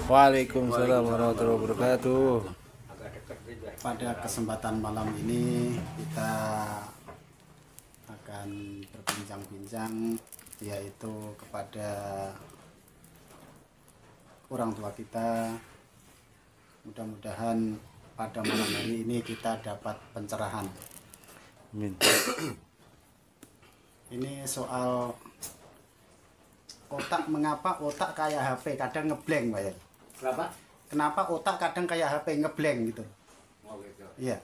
Waalaikumsalam warahmatullahi wabarakatuh. Pada kesempatan malam ini kita akan berbincang-bincang, yaitu kepada orang tua kita. Mudah-mudahan pada malam hari ini kita dapat pencerahan. Amin. Ini soal otak, mengapa otak kayak HP kadang ngeblank, Pak ya? Kenapa otak kadang kayak HP ngeblank gitu? Oh gitu. Iya.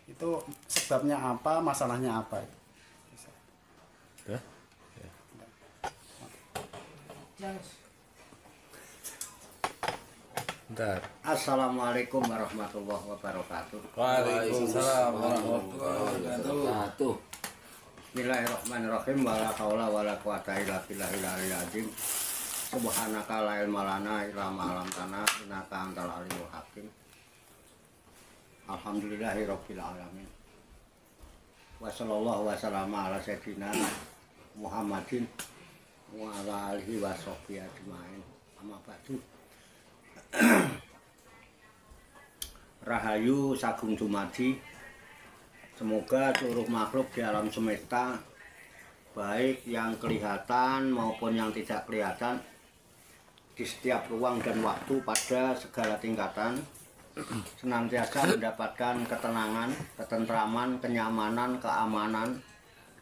Itu sebabnya apa, masalahnya apa? Ya. Bentar. Assalamualaikum warahmatullahi wabarakatuh. Waalaikumsalam warahmatullahi Wabarakatuh. Bismillahirrahmanirrahim. Wala haula wala quwata illa billahil aliyil azim. Subhanaka la ilma lana illa ma 'allamtana innaka antal alimul hakim. Alhamdulillahirabbil alamin. Wa sallallahu wa sallama ala sayyidina Muhammadin wa ala alihi wa sahbihi ajmain. Amma ba'du. Rahayu sagung dumadi. Semoga seluruh makhluk di alam semesta, baik yang kelihatan maupun yang tidak kelihatan, di setiap ruang dan waktu pada segala tingkatan, senantiasa mendapatkan ketenangan, ketentraman, kenyamanan, keamanan,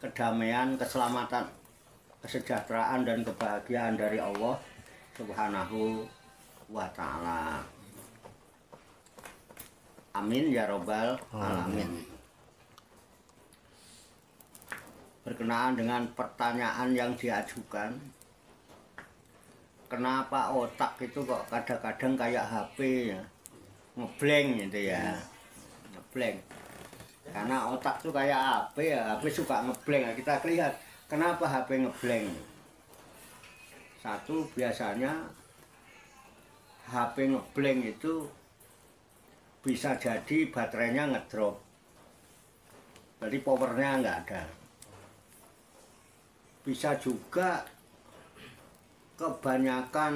kedamaian, keselamatan, kesejahteraan dan kebahagiaan dari Allah Subhanahu wa ta'ala. Amin ya robbal alamin. Berkenaan dengan pertanyaan yang diajukan, kenapa otak itu kok kadang-kadang kayak HP ya, ngeblank gitu ya, ngeblank. Karena otak tuh kayak HP ya, HP suka ngeblank. Kita lihat kenapa HP ngeblank. Satu, biasanya HP ngeblank itu bisa jadi baterainya ngedrop, jadi powernya nggak ada. Bisa juga kebanyakan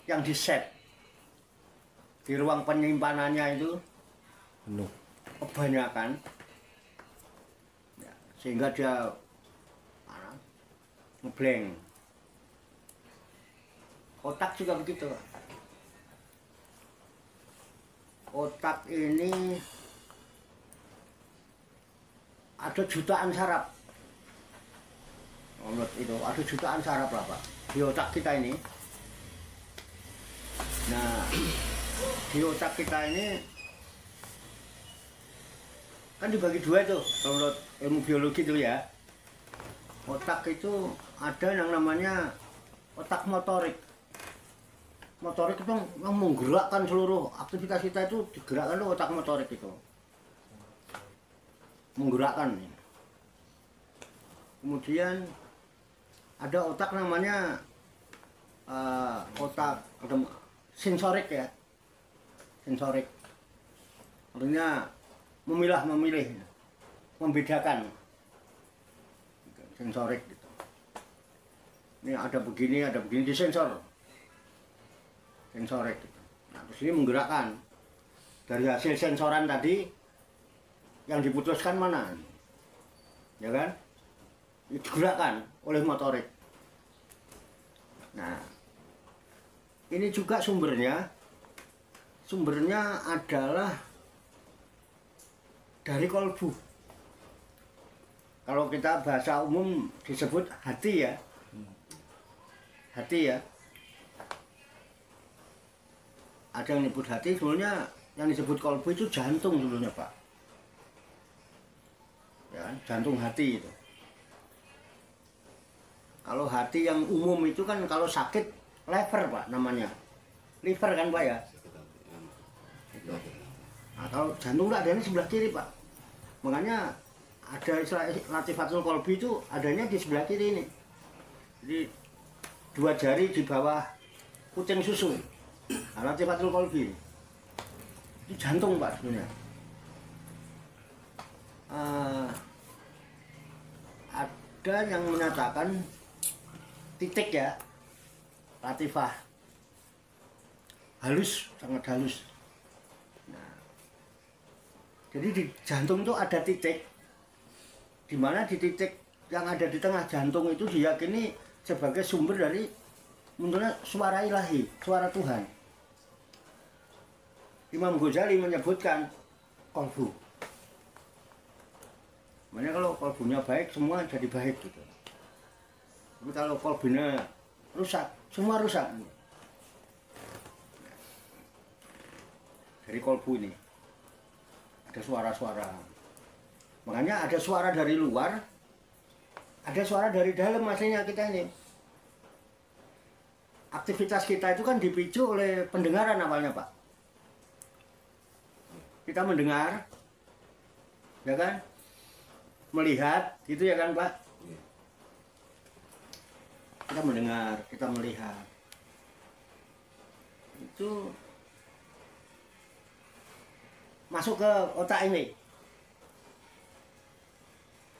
yang di set di ruang penyimpanannya itu Penuh. kebanyakan ya, sehingga dia ngeblank. Otak juga begitu. Otak ini ada jutaan saraf. Menurut itu ada jutaan saraf lah Pak di otak kita ini. Nah, di otak kita ini kan dibagi dua tuh menurut ilmu biologi itu ya. Otak itu ada yang namanya otak motorik. Motorik itu yang menggerakkan seluruh aktivitas kita, itu digerakkan tuh otak motorik itu. Menggerakkan. Kemudian ada otak namanya otak sensorik ya, sensorik. Artinya memilih, membedakan. Sensorik gitu. Ini ada begini di sensor. Sensorik gitu. Nah, terus ini menggerakkan. Dari hasil sensoran tadi yang diputuskan mana, ya kan? Digerakkan oleh motorik. Nah, ini juga sumbernya adalah dari kolbu. Kalau kita bahasa umum disebut hati ya, hati ya. Ada yang disebut hati, sebenarnya yang disebut kolbu itu jantung dulunya Pak. Ya, jantung hati itu. Kalau hati yang umum itu kan kalau sakit liver Pak namanya, liver kan Pak ya. Nah, kalau jantung adanya sebelah kiri Pak. Makanya ada istilah latifatul qalbi itu adanya di sebelah kiri ini. Jadi dua jari di bawah kucing susu. Nah, latifatul qalbi itu jantung Pak sebenarnya. Ada yang menyatakan titik ya, latifah, halus, sangat halus. Nah, jadi di jantung itu ada titik, di mana di titik yang ada di tengah jantung itu diyakini sebagai sumber dari munculnya suara ilahi, suara Tuhan. Imam Ghazali menyebutkan kolbu. Makanya kalau kolbunya baik, semua jadi baik gitu. Tapi kalau kolbunya rusak, semua rusak. Dari kolbu ini ada suara-suara. Makanya ada suara dari luar, ada suara dari dalam aslinya kita ini. Aktivitas kita itu kan dipicu oleh pendengaran awalnya, Pak. Kita mendengar, ya kan? Melihat, gitu ya kan, Pak? Kita mendengar, kita melihat. Itu masuk ke otak ini.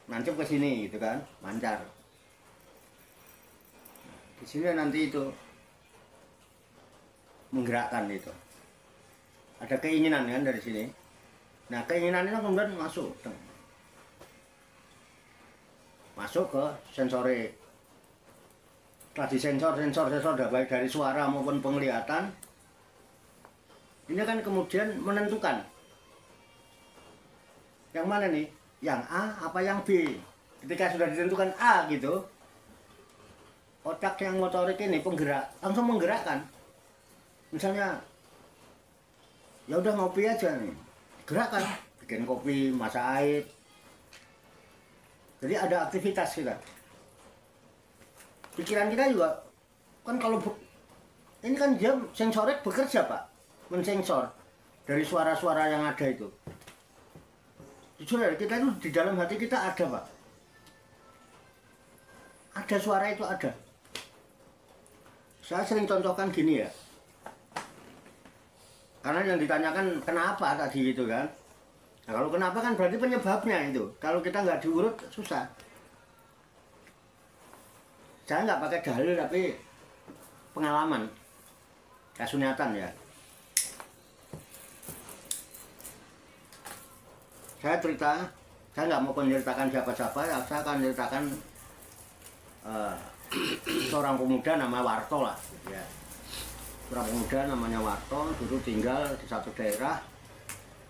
Nancep ke sini gitu kan, mancar. Di sini nanti itu menggerakkan itu. Ada keinginan kan dari sini. Nah, keinginan itu kemudian masuk ke sensori. Tadi sensor baik dari suara maupun penglihatan. Ini kan kemudian menentukan yang mana nih, yang A apa yang B. Ketika sudah ditentukan A gitu, otak yang motorik ini penggerak langsung menggerakkan. Misalnya, ya udah ngopi aja nih, gerakan, bikin kopi, masak air. Jadi ada aktivitas kita. Pikiran kita juga kan kalau ini kan dia sensorik bekerja, Pak, mensensor dari suara-suara yang ada itu. Jujur ya, kita itu di dalam hati kita ada, Pak. Ada suara itu ada. Saya sering contohkan gini ya. Karena yang ditanyakan kenapa tadi itu kan. Nah, kalau kenapa kan berarti penyebabnya itu. Kalau kita nggak diurut susah. Saya nggak pakai dalil tapi pengalaman, kasunyatan ya. Saya cerita, saya nggak mau menceritakan siapa-siapa, saya akan menceritakan seorang pemuda namanya Warto lah. Gitu ya. Seorang pemuda namanya Warto dulu tinggal di satu daerah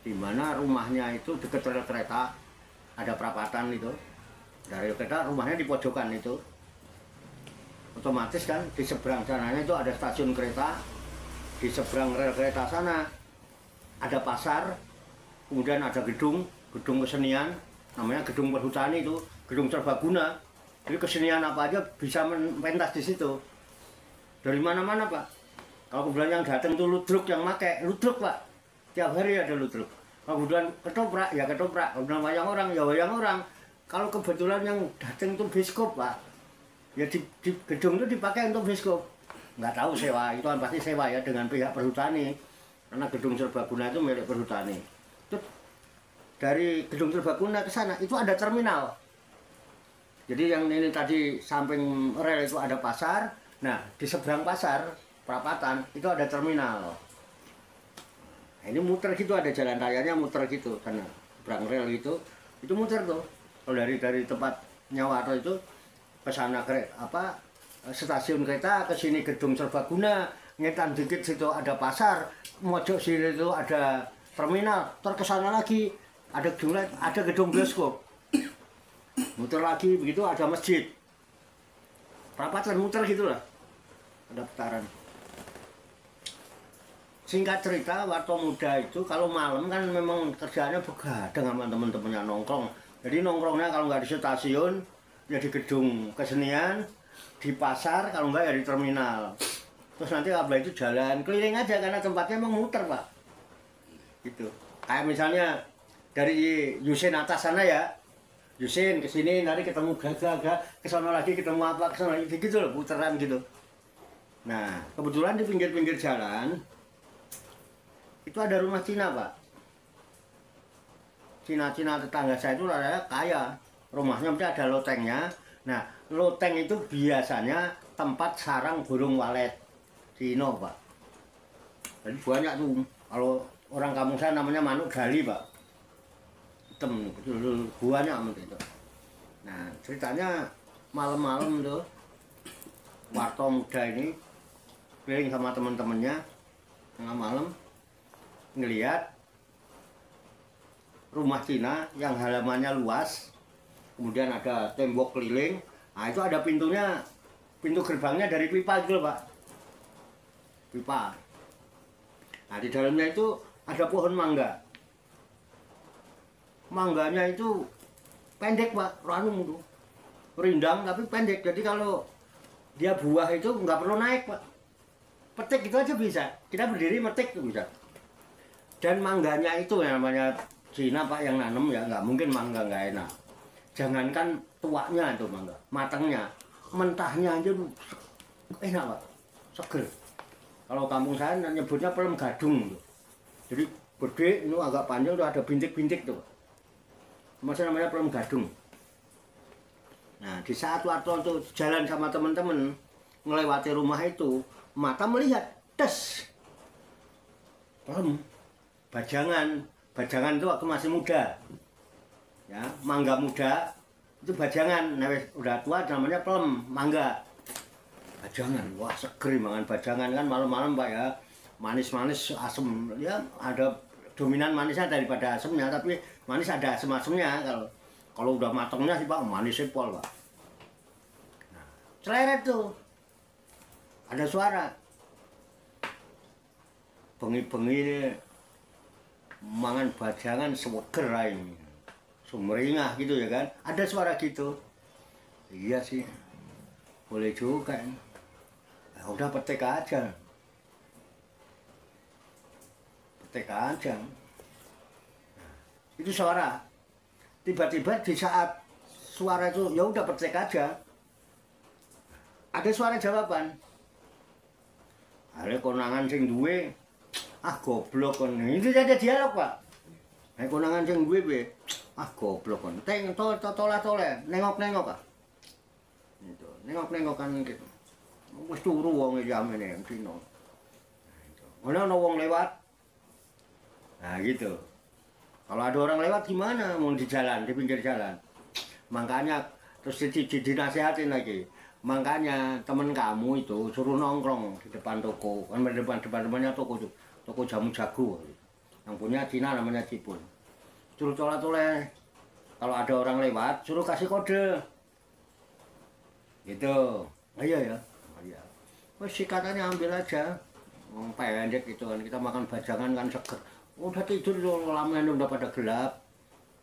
di mana rumahnya itu dekat rel kereta, ada perapatan itu. Dari kereta rumahnya di pojokan itu. Otomatis kan di seberang sananya itu ada stasiun kereta, di seberang rel kereta sana ada pasar, kemudian ada gedung kesenian, namanya gedung perhutani itu, gedung serbaguna. Jadi kesenian apa aja bisa pentas di situ. Dari mana-mana, Pak. Kalau kemudian yang datang itu ludruk, yang make ludruk, Pak. Tiap hari ada ludruk. Kalau kemudian ketoprak, ya ketoprak. Kemudian wayang orang, ya wayang orang. Kalau kebetulan yang datang itu biskop, Pak. Ya di gedung itu dipakai untuk biskop. Nggak tahu sewa, itu kan pasti sewa ya dengan pihak perhutani. Karena gedung serbaguna itu milik perhutani. Itu dari gedung serbaguna ke sana itu ada terminal. Jadi yang ini tadi samping rel itu ada pasar. Nah, di seberang pasar perapatan itu ada terminal. Nah, ini muter gitu, ada jalan rayanya muter gitu karena seberang rel itu muter tuh. Kalau dari tempat Nyawato itu ke sana stasiun kereta, ke sini gedung serbaguna, ngetan dikit situ ada pasar, mojok sini itu ada terminal, terkesana lagi ada gedung bioskop. Muter lagi begitu ada masjid. Perapatan muter gitulah. Ada putaran. Singkat cerita, Warto muda itu kalau malam kan memang kerjaannya begadang sama teman-temannya nongkrong. Jadi nongkrongnya kalau nggak di stasiun, ya di gedung kesenian, di pasar, kalau nggak ya di terminal. Terus nanti abah itu jalan keliling aja karena tempatnya memang muter, Pak. Gitu. Kayak misalnya dari Yusin atas sana ya, Yusin kesini, nanti ketemu Gaga, kesana lagi ketemu apa, kesana lagi gitu loh, puteran gitu. Nah, kebetulan di pinggir-pinggir jalan itu ada rumah Cina, Pak. Cina-Cina tetangga saya itu rada kaya, rumahnya mesti ada lotengnya. Nah, loteng itu biasanya tempat sarang burung walet Cina, Pak. Jadi banyak tuh, kalau orang kampung saya namanya manuk gali, Pak. Hitam, betul banyak gitu. Nah, ceritanya malam-malam tuh Warto muda ini keliling sama teman-temannya tengah malam ngelihat rumah Cina yang halamannya luas, kemudian ada tembok keliling. Nah, itu ada pintunya, pintu gerbangnya dari pipa gitu loh, Pak. Pipa. Nah, di dalamnya itu ada pohon mangga. Mangganya itu pendek, Pak, ranum itu. Rindang tapi pendek. Jadi kalau dia buah itu nggak perlu naik, Pak. Petik itu aja bisa. Kita berdiri metik itu bisa. Dan mangganya itu yang namanya Cina, Pak, yang nanam ya nggak mungkin mangga nggak enak. Jangankan tuanya itu mangga, matangnya, mentahnya aja enak, Pak, seger. Kalau kampung saya nyebutnya pelem gadung. Jadi gede, itu agak panjang, tuh ada bintik-bintik tuh. Maksudnya namanya pelem gadung. Nah, di saat Warto itu jalan sama teman-teman melewati rumah itu, mata melihat tes pelem bajangan. Bajangan itu waktu masih muda, ya, mangga muda itu bajangan. Nah, udah tua namanya pelem mangga. Bajangan, wah seger mangan bajangan kan malam-malam, Pak, ya, manis-manis asem, ya ada dominan manisnya daripada asemnya, tapi manis ada asem-asemnya. Kalau udah matangnya sih, Pak, manisnya pol, Pak. Nah, celeret tuh ada suara bengi-bengi mangan bajangan seger ini, sumringah gitu ya kan, ada suara gitu. Iya sih, boleh juga. Ya udah petik aja, petik aja. Itu suara. Tiba-tiba di saat suara itu ya udah petik aja, ada suara jawaban. Ada konangan sing duwe, ah goblok kon. Itu ada dialog, Pak. Nek konangan sing duwe piye? Ah goblok kon. Teng tole, nengok-nengok, Pak. Itu, nengok-nengok kan gitu. Wis turu wong iki amene Cina. Ono wong lewat. Nah, gitu. Kalau ada orang lewat gimana? Mau di jalan, di pinggir jalan. Makanya terus dinasihatin lagi. Makanya temen kamu itu suruh nongkrong di depan toko. Kan depannya toko itu. Toko jamu jago. Yang punya Cina namanya Cipun. Suruh toleh-toleh. Kalau ada orang lewat, suruh kasih kode. Gitu. Oh, iya ya. Oh, iya. Wes sikatannya ambil aja. Pendek gitu kan. Kita makan bajangan kan seger. Udah tidur lamanya udah pada gelap.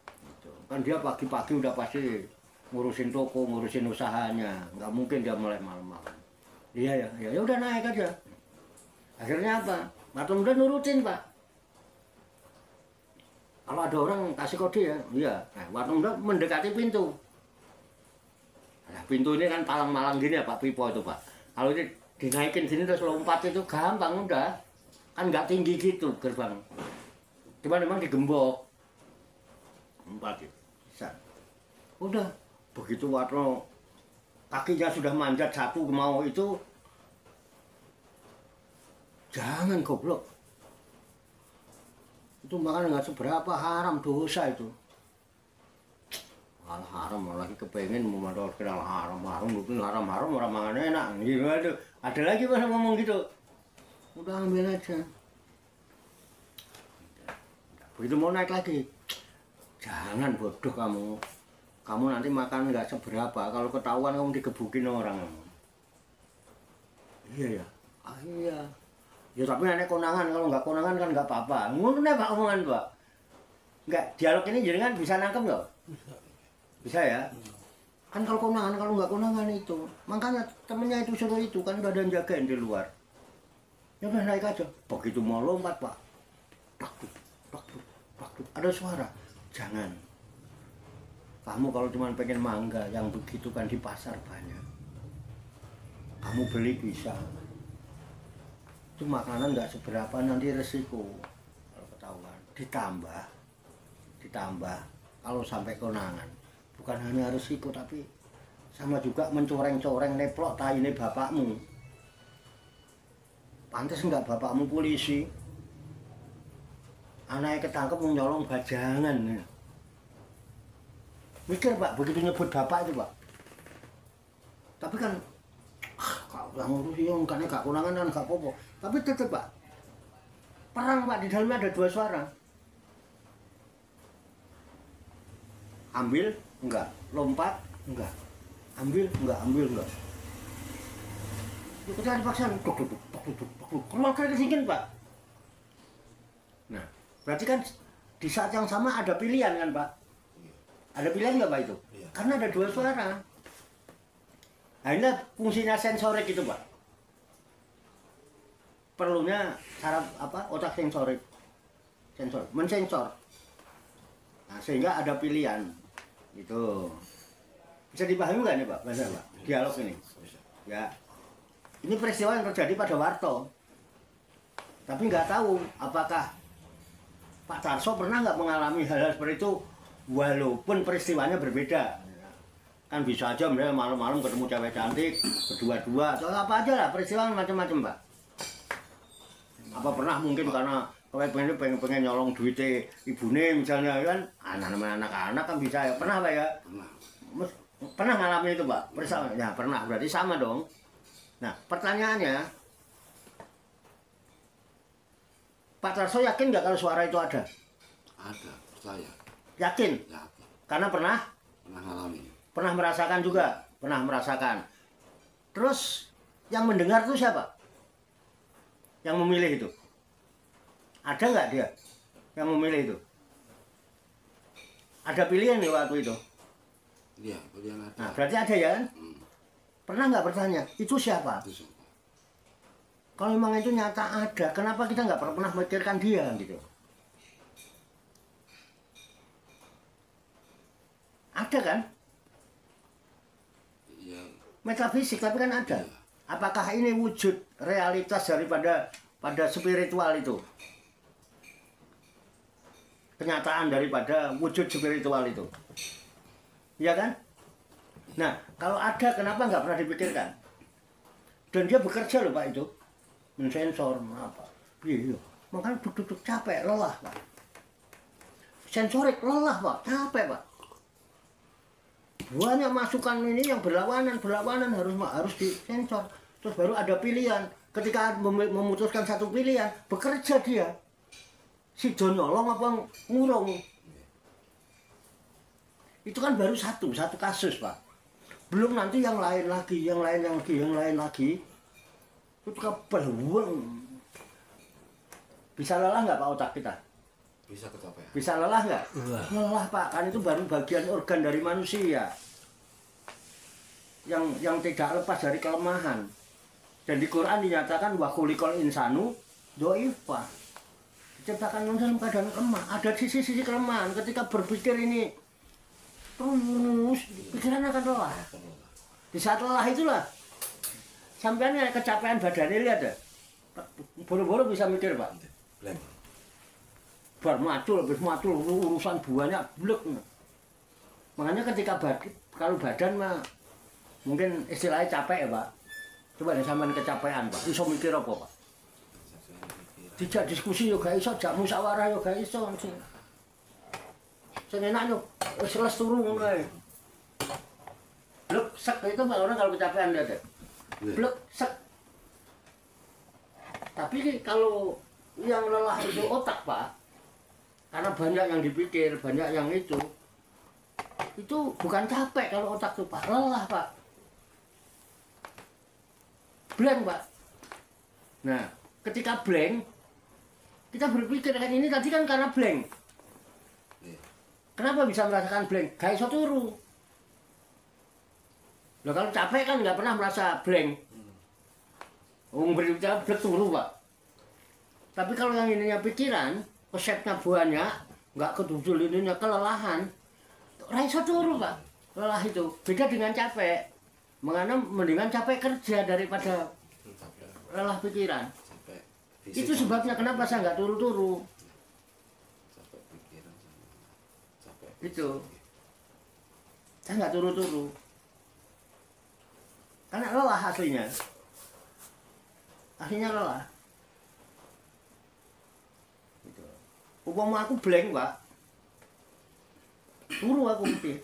Gitu. Kan dia pagi-pagi udah pasti ngurusin toko, ngurusin usahanya. Nggak mungkin dia mulai malam-malam. Iya ya. Ya udah naik aja. Akhirnya apa? Warto muda nurutin, Pak. Kalau ada orang kasih kode ya, iya. Nah, Warto muda mendekati pintu. Nah, pintu ini kan palang-malang gini ya, Pak, pipo itu, Pak. Kalau ini dinaikin sini terus lompat itu gampang udah. Kan nggak tinggi gitu gerbang. Cuma memang digembok. Lompat itu. Bisa. Udah. Begitu Warto kakinya sudah manjat satu mau itu, jangan goblok. Itu makan nggak seberapa, haram, dosa itu. Malah haram, lagi kepengen mau kenal haram, haram orang makan enak. Gitu, aduh. Ada lagi mana ngomong gitu. Udah ambil aja. Begitu mau naik lagi, jangan bodoh kamu. Kamu nanti makan nggak seberapa. Kalau ketahuan kamu digebukin orang. Iya ya. Ah, iya. Ya tapi nenek konangan, kalau nggak konangan kan nggak apa-apa. Ngono Pak omongan, Pak. Nggak, dialog ini jadi kan bisa nangkep nggak? Bisa ya? Kan kalau konangan, kalau nggak konangan itu. Makanya temennya itu suruh itu, kan udah ada yang jagain di luar. Ya udah naik aja. Begitu mau lompat, Pak. Takut. Ada suara. Jangan. Kamu kalau cuma pengen mangga yang begitu kan di pasar banyak. Kamu beli bisa. Itu makanan nggak seberapa, nanti resiko kalau ketahuan. Ditambah kalau sampai konangan, bukan hanya resiko tapi sama juga mencoreng-coreng neplok taine bapakmu. Pantes enggak bapakmu polisi? Anaknya ketangkep nyolong bajangan. Mikir Pak, begitu nyebut bapak itu Pak. Tapi kan, kalau yang ngurus yang kan gak kunangan kan gak apa-apa. Tapi tetep Pak, perang Pak, di dalamnya ada 2 suara. Ambil, enggak. Lompat, enggak. Ambil, enggak. Ambil, enggak. Itu kita dipaksa, keluarga kesingkin Pak. Nah, berarti kan di saat yang sama ada pilihan kan Pak? Ada pilihan nggak Pak itu? Iya. Karena ada 2 suara. Nah inilah fungsinya sensorik itu Pak. Perlunya saraf apa? Otak sensorik. Mensensor. Nah, sehingga ada pilihan. Gitu. Bisa dipahami nggak nih Pak? Bahasa Pak? Dialog ini. Ya. Ini peristiwa yang terjadi pada Warto. Tapi nggak tahu apakah Pak Tarso pernah nggak mengalami hal-hal seperti itu walaupun peristiwanya berbeda. Kan bisa aja misalnya malam-malam ketemu cewek cantik, berdua-dua, atau apa aja lah, peristiwa macam-macam Pak. Apa pernah mungkin karena pengen nyolong duitnya ibune misalnya kan, anak-anak kan bisa ya. Pernah Pak ya? Pernah ngalamin itu Pak? Ya pernah, berarti sama dong. Nah pertanyaannya, Pak Tarso yakin nggak kalau suara itu ada? Ada, percaya. Yakin? Yakin. Karena pernah Ngalamin. Pernah merasakan juga? Pernah merasakan. Terus yang mendengar itu siapa? Yang memilih itu? Ada nggak dia yang memilih itu? Ada pilihan nih waktu itu? Iya, pilihan ada. Nah, berarti ada ya kan? Pernah nggak bertanya, itu siapa? Itu siapa? Kalau memang itu nyata ada, kenapa kita nggak pernah memikirkan dia gitu? Ada kan? Iya. Metafisik tapi kan ada. Iya. Apakah ini wujud realitas daripada spiritual itu? Kenyataan daripada wujud spiritual itu. Iya kan? Nah, kalau ada kenapa nggak pernah dipikirkan? Dan dia bekerja loh Pak itu. Mensensor apa? Iya. Makanya duduk capek, lelah Pak. Sensorik lelah Pak, capek Pak. Banyak masukan ini yang berlawanan harus disensor. Terus baru ada pilihan. Ketika memutuskan satu pilihan, bekerja dia. Si nyolong apa ngurung. Itu kan baru satu kasus Pak. Belum nanti yang lain lagi. Itu kebeluan. Bisa lelah nggak Pak otak kita? Bisa kecapean. Bisa lelah nggak? Lelah Pak, kan itu baru bagian organ dari manusia yang tidak lepas dari kelemahan. Dan di Quran dinyatakan wa khuliqal insanu dhaifah. Diciptakan manusia dalam keadaan lemah. Ada sisi-sisi kelemahan. Ketika berpikir ini terus pikiran akan lelah. Di saat lelah itulah sampean kecapean badannya lihat ya. Boro-boro bisa mikir Pak. Blank. Bar macul urusan buahnya blek. Makanya ketika kalau badan mah mungkin istilahnya capek ya Pak. Coba deh sampean kecapean Pak. Iso mikir apa Pak? Dijak diskusi yo gak iso, jak musyawarah yo gak iso. Sing enak yo wis les turu ngono ae. Blek sek itu Pak orang kalau kecapean lihat ya. Blek sek. Tapi kalau yang lelah itu otak Pak, karena banyak yang dipikir, banyak yang itu bukan capek kalau otak itu Pak, lelah Pak, blank Pak. Nah, ketika blank, kita berpikir kan ini tadi kan karena blank. Kenapa bisa merasakan blank? Gak iso turu. Loh kalau capek kan nggak pernah merasa blank. Berbicara blek turu Pak. Tapi kalau yang ininya pikiran, konsepnya banyak, nggak kedudul ininya kelelahan, raiso turu Pak. Lelah itu beda dengan capek. Mendingan capek kerja daripada lelah pikiran. Itu sebabnya kenapa saya nggak turu-turu. Itu saya nggak turu-turu. Karena lelah aslinya. Aslinya lelah. Gitu. Umpama aku blank, Pak. Turu aku mesti.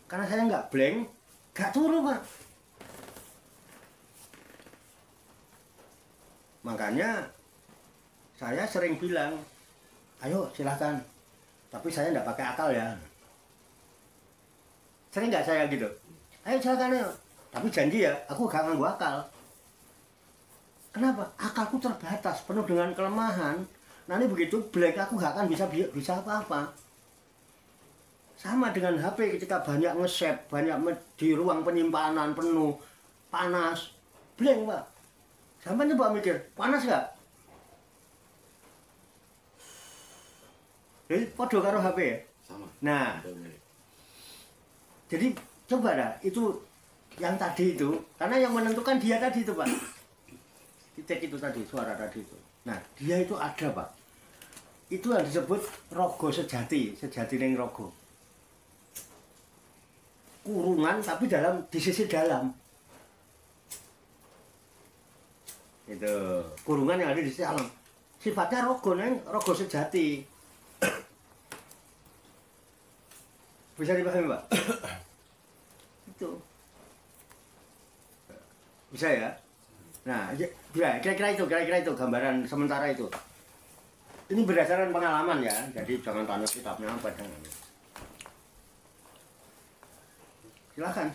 Karena saya nggak blank, nggak turu, Pak. Makanya saya sering bilang, ayo silahkan, tapi saya nggak pakai akal ya. Sering nggak saya gitu? Ayo silahkan ayo, tapi janji ya, aku gak nganggu akal. Kenapa? Akalku terbatas, penuh dengan kelemahan. Nanti begitu blank aku gak akan bisa apa-apa. Sama dengan HP ketika banyak nge-save, di ruang penyimpanan penuh, panas, blank, Pak. Sampai coba mikir, panas gak? Podo karo HP ya? Sama. Nah, jadi coba dah, itu yang tadi itu, karena yang menentukan dia tadi itu, Pak. Titik itu tadi, suara tadi itu. Nah, dia itu ada, Pak. Itu yang disebut rogo sejati ning rogo. Kurungan tapi di sisi dalam. Itu kurungan yang ada di sisi dalam. Sifatnya rogo sejati. Bisa dipahami, Pak? Itu. Bisa ya? Nah, kira-kira itu gambaran sementara itu. Ini berdasarkan pengalaman ya, jadi jangan tanya kitabnya apa jangan. Silakan.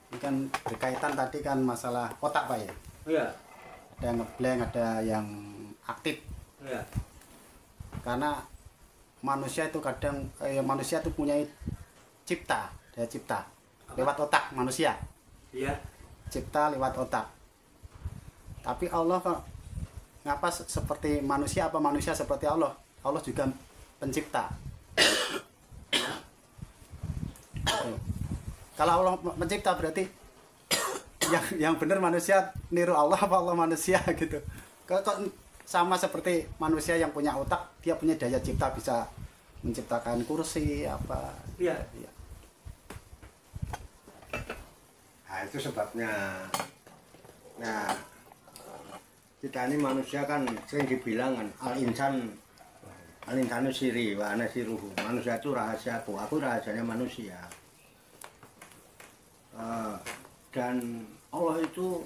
Ini kan berkaitan tadi kan masalah otak, Pak ya. Iya. Ada yang ngeblank, ada yang aktif. Iya. Karena manusia itu kadang manusia itu punya cipta, daya cipta lewat otak manusia. Iya. Cipta lewat otak. Tapi Allah kok ngapa seperti manusia, apa manusia seperti Allah? Allah juga pencipta. Kalau Allah mencipta berarti yang benar manusia niru Allah apa Allah manusia gitu. Kok sama seperti manusia yang punya otak, dia punya daya cipta, bisa menciptakan kursi apa. Iya. Ya. Nah, itu sebabnya. Nah, kita ini manusia kan sering dibilang kan al-insanu siri wa ana siruhu. Manusia itu rahasiaku, aku rahasianya manusia. Dan Allah itu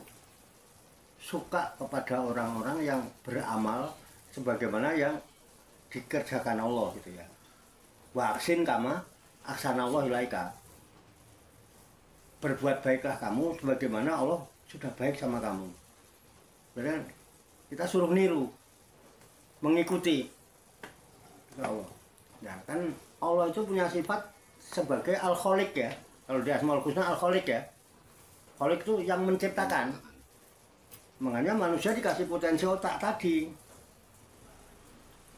suka kepada orang-orang yang beramal sebagaimana yang dikerjakan Allah gitu ya. Wa aksin kama ahsanallahu ilaika. Berbuat baiklah kamu sebagaimana Allah sudah baik sama kamu. Berarti kita suruh niru, mengikuti Allah. Nah, kan Allah itu punya sifat sebagai al-khaliq ya. Kalau di Asmaul Husna al-khaliq ya. Khaliq itu yang menciptakan. Makanya manusia dikasih potensi otak tadi.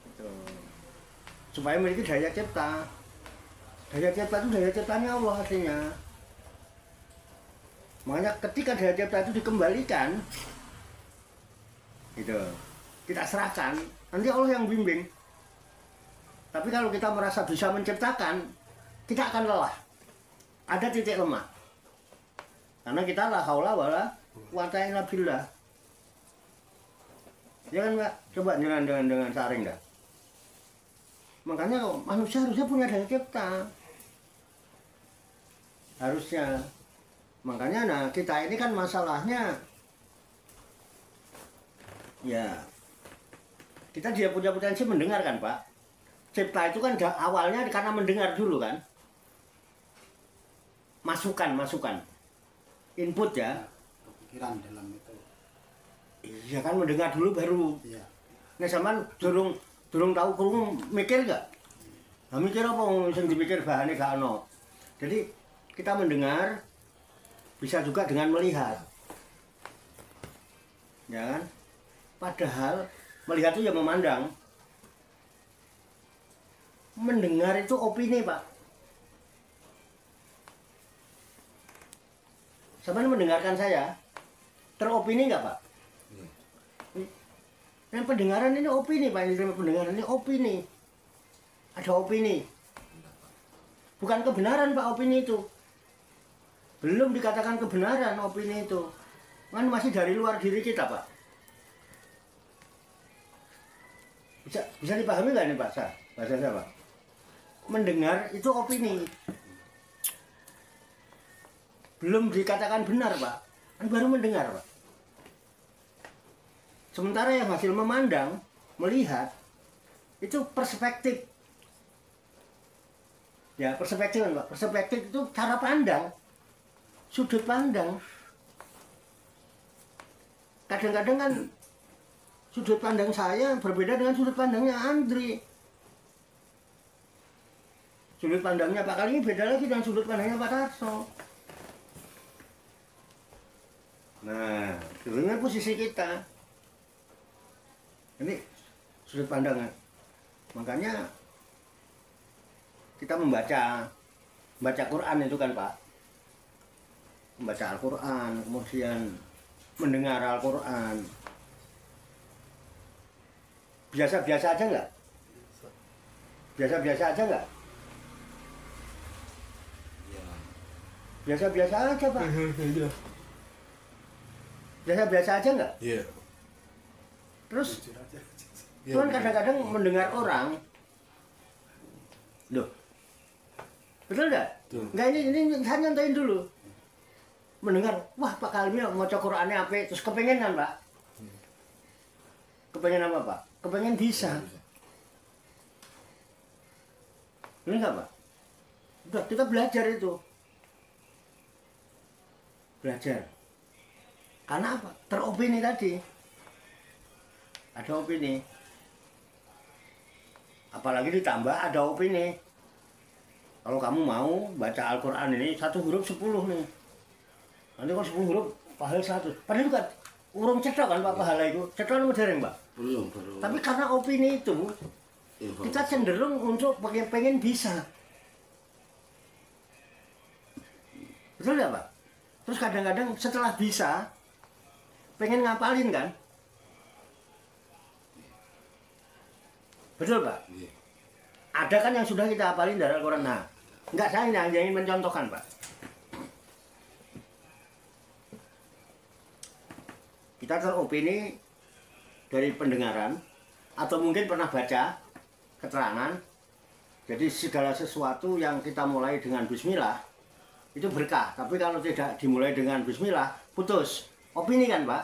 Gitu. Supaya memiliki daya cipta. Daya cipta itu daya ciptanya Allah artinya. Makanya ketika daya cipta itu dikembalikan, gitu, kita serahkan, nanti Allah yang bimbing. Tapi kalau kita merasa bisa menciptakan, kita akan lelah. Ada titik lemah. Karena kita la haula wala quwata illa billah. Ya kan, Pak? Coba dengan saring dah. Makanya manusia harusnya punya daya cipta. Harusnya. Makanya nah kita ini kan masalahnya ya kita dia punya potensi mendengar kan, Pak. Cipta itu kan awalnya karena mendengar dulu kan. Masukan. Input ya. Pikiran dalam itu. Iya kan mendengar dulu baru. Iya. Nah sampean durung tahu krungu mikir gak? Nah, mikir apa sing dipikir bahane gak ono. Jadi kita mendengar bisa juga dengan melihat. Ya kan? Padahal melihat itu ya memandang. Mendengar itu opini, Pak. Sampean mendengarkan saya, teropini nggak, Pak? Yang pendengaran ini opini, Pak. Yang pendengaran ini opini. ada opini. Bukan kebenaran Pak opini itu. Belum dikatakan kebenaran opini itu. Kan masih dari luar diri kita Pak. Bisa dipahami nggak nih Pak? Bahasa saya Pak. Mendengar itu opini. Belum dikatakan benar Pak. Kan baru mendengar Pak. Sementara yang hasil memandang, melihat, itu perspektif. Ya perspektif kan Pak. Perspektif itu cara pandang. Sudut pandang. Kadang-kadang kan sudut pandang saya berbeda dengan sudut pandangnya Andri. Sudut pandangnya Pak Kali ini beda lagi dengan sudut pandangnya Pak Tarso. Nah, dengan posisi kita. Ini sudut pandangnya. Makanya kita membaca Quran itu kan Pak. Membaca Al-Quran, kemudian mendengar Al-Quran. Biasa-biasa aja nggak? Biasa-biasa aja nggak? Ya. Biasa-biasa aja Pak. Biasa-biasa aja nggak? Iya. Terus Iya, Tuhan iya. kadang-kadang mendengar orang. Loh. Betul nggak? Betul. Nggak, ini saya nyantain dulu. Mendengar, wah Pak Kalmi mau Qurannya apa? Terus kepengen kan Pak? Kepengen apa Pak? Kepengen bisa. Ini enggak Pak? Udah, kita belajar itu. Belajar. Karena apa? Teropini tadi. Ada opini. Apalagi ditambah ada opini. Kalau kamu mau baca Al-Quran ini 1 huruf 10 nih. Nanti kalau 10 huruf pahala 100. Padahal itu kan urung cetok kan Pak pahala itu. Cetok modern Pak. Belum, baru. Tapi karena opini itu Ya, baru. kita cenderung untuk pengen bisa. Betul nggak Pak? Terus kadang-kadang setelah bisa pengen ngapalin kan? Betul Pak? Iya. Ada kan yang sudah kita hafalin dari Al-Quran. Nah, enggak, saya hanya ingin mencontohkan Pak. Kita teropini dari pendengaran atau mungkin pernah baca keterangan. Jadi segala sesuatu yang kita mulai dengan bismillah itu berkah. Tapi kalau tidak dimulai dengan bismillah, putus. Opini kan Pak?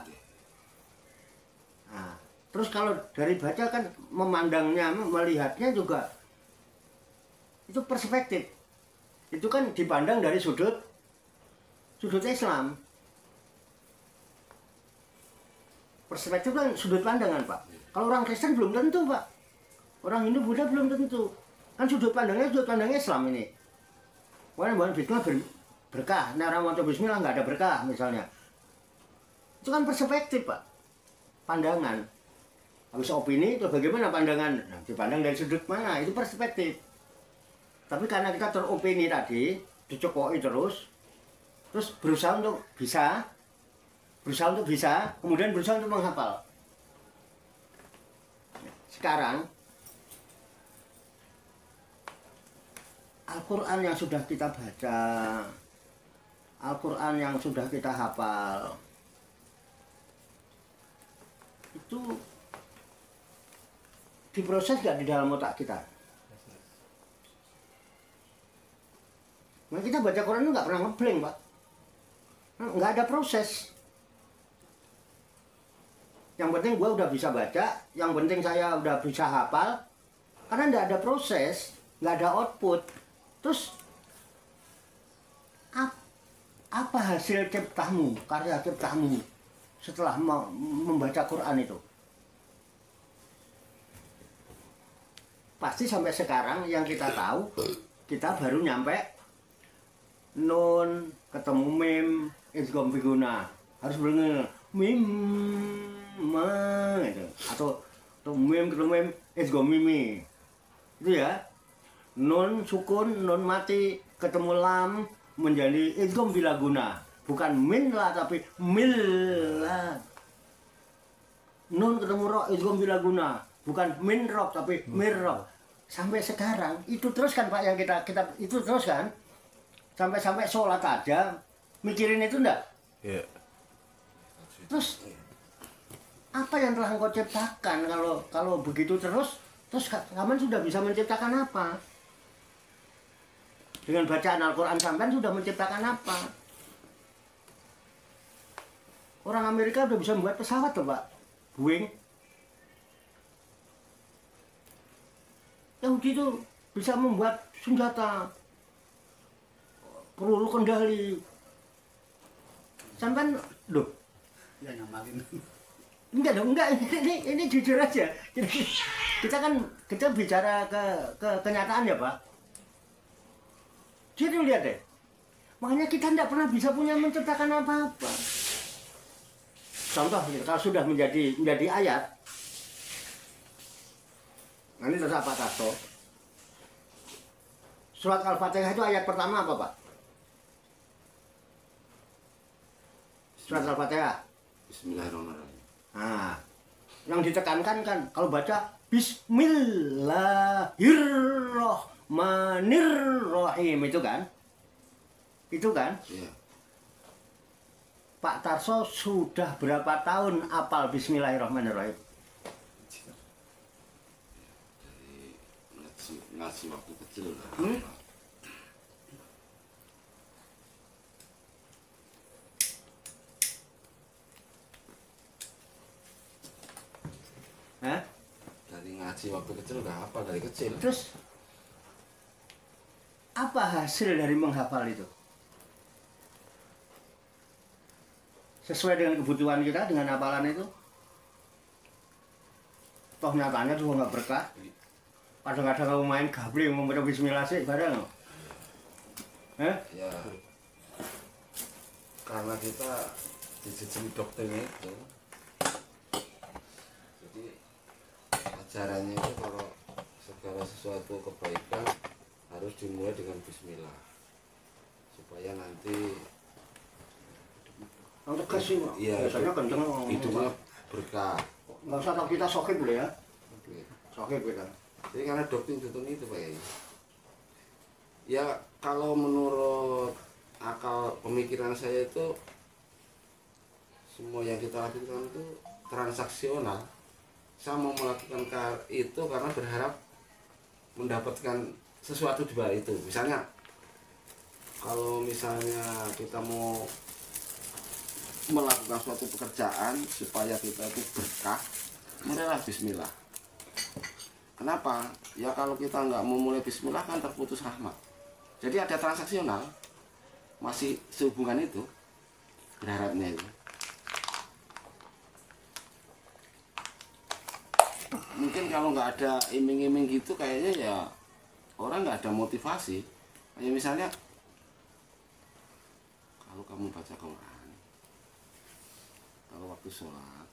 Nah, terus kalau dari baca kan memandangnya, melihatnya juga itu perspektif. Itu kan dipandang dari sudut Islam. Perspektif kan sudut pandangan Pak. Kalau orang Kristen belum tentu Pak. Orang Hindu Buddha belum tentu. Kan sudut pandangnya Islam ini. Bukan bismillah berkah. Nah orang mau bismillah nggak ada berkah misalnya. Itu kan perspektif Pak. Pandangan. Habis opini itu bagaimana pandangan? Nah, dipandang dari sudut mana? Itu perspektif. Tapi karena kita teropini tadi, dicokoki terus berusaha untuk bisa, kemudian berusaha untuk menghafal. Sekarang, Al-Quran yang sudah kita baca, Al-Quran yang sudah kita hafal, itu diproses nggak di dalam otak kita? Nah, kita baca Quran itu nggak pernah ngeblank Pak. Nggak ada proses. Yang penting gua udah bisa baca, yang penting saya udah bisa hafal. Karena nggak ada proses, nggak ada output. Terus apa hasil ciptamu, karya ciptamu setelah membaca Quran itu? Pasti sampai sekarang yang kita tahu, kita baru nyampe nun ketemu mim idgham fi guna, harus bener mim ma gitu. Atau mim ketemu mim idgham mimi itu ya. Nun sukun, nun mati ketemu lam menjadi idgham bila guna, bukan min lah tapi mil lah. Nun ketemu ro idgham bila guna, bukan min rob tapi mir rob. sampai sekarang itu terus kan Pak, yang kita itu terus kan, sampai sholat aja mikirin itu enggak? Iya. Terus apa yang telah engkau ciptakan kalau begitu terus kamu sudah bisa menciptakan apa? Dengan bacaan Al-Quran sampean sudah menciptakan apa? Orang Amerika udah bisa membuat pesawat loh Pak, Boeing. Yahudi itu bisa membuat senjata, peluru kendali. Sampean loh, Ya ngamalin. enggak, ini jujur aja. Kita bicara ke kenyataan ya Pak. Jadi lihat deh, makanya kita tidak pernah bisa punya menciptakan apa-apa. Contoh, kalau sudah menjadi ayat, nah ini terus Pak Tarto. Surat Al-Fatihah itu ayat pertama apa Pak? Surat Al-Fatihah. Bismillahirrahmanirrahim. Nah, yang ditekankan kan kalau baca Bismillahirrahmanirrahim itu kan? Iya. Pak Tarso sudah berapa tahun apal Bismillahirrahmanirrahim? Dari ngaji waktu kecil lah. Hah? Dari ngaji waktu kecil udah hafal dari kecil. Terus apa hasil dari menghafal itu? Sesuai dengan kebutuhan kita dengan hafalan itu? Toh nyatanya juga nggak berkah. Kadang-kadang kamu main gabling membaca Bismillah sih, bareng. Hah? Ya. Karena kita dijejeli doktrinnya itu. Jadi ajarannya itu kalau segala sesuatu kebaikan harus dimulai dengan Bismillah. Supaya nanti Yang tegas sih, Pak. iya, Biasanya kenceng ngomong. hidupnya berkah. Nggak usah tahu kita sohib dulu ya. Sohib kita. Jadi karena doktrin itu Pak Yai. Ya kalau menurut akal pemikiran saya itu semua yang kita lakukan itu transaksional. Saya mau melakukan itu karena berharap mendapatkan sesuatu di bawah itu. Misalnya kalau misalnya kita mau melakukan suatu pekerjaan supaya kita itu berkah, mulailah Bismillah. Kenapa? Ya kalau kita nggak memulai Bismillah kan terputus rahmat. Jadi ada transaksional, masih sehubungan itu berharapnya itu. Mungkin kalau nggak ada iming-iming gitu kayaknya ya orang nggak ada motivasi. Kayak misalnya kalau kamu baca Quran, kalau waktu sholat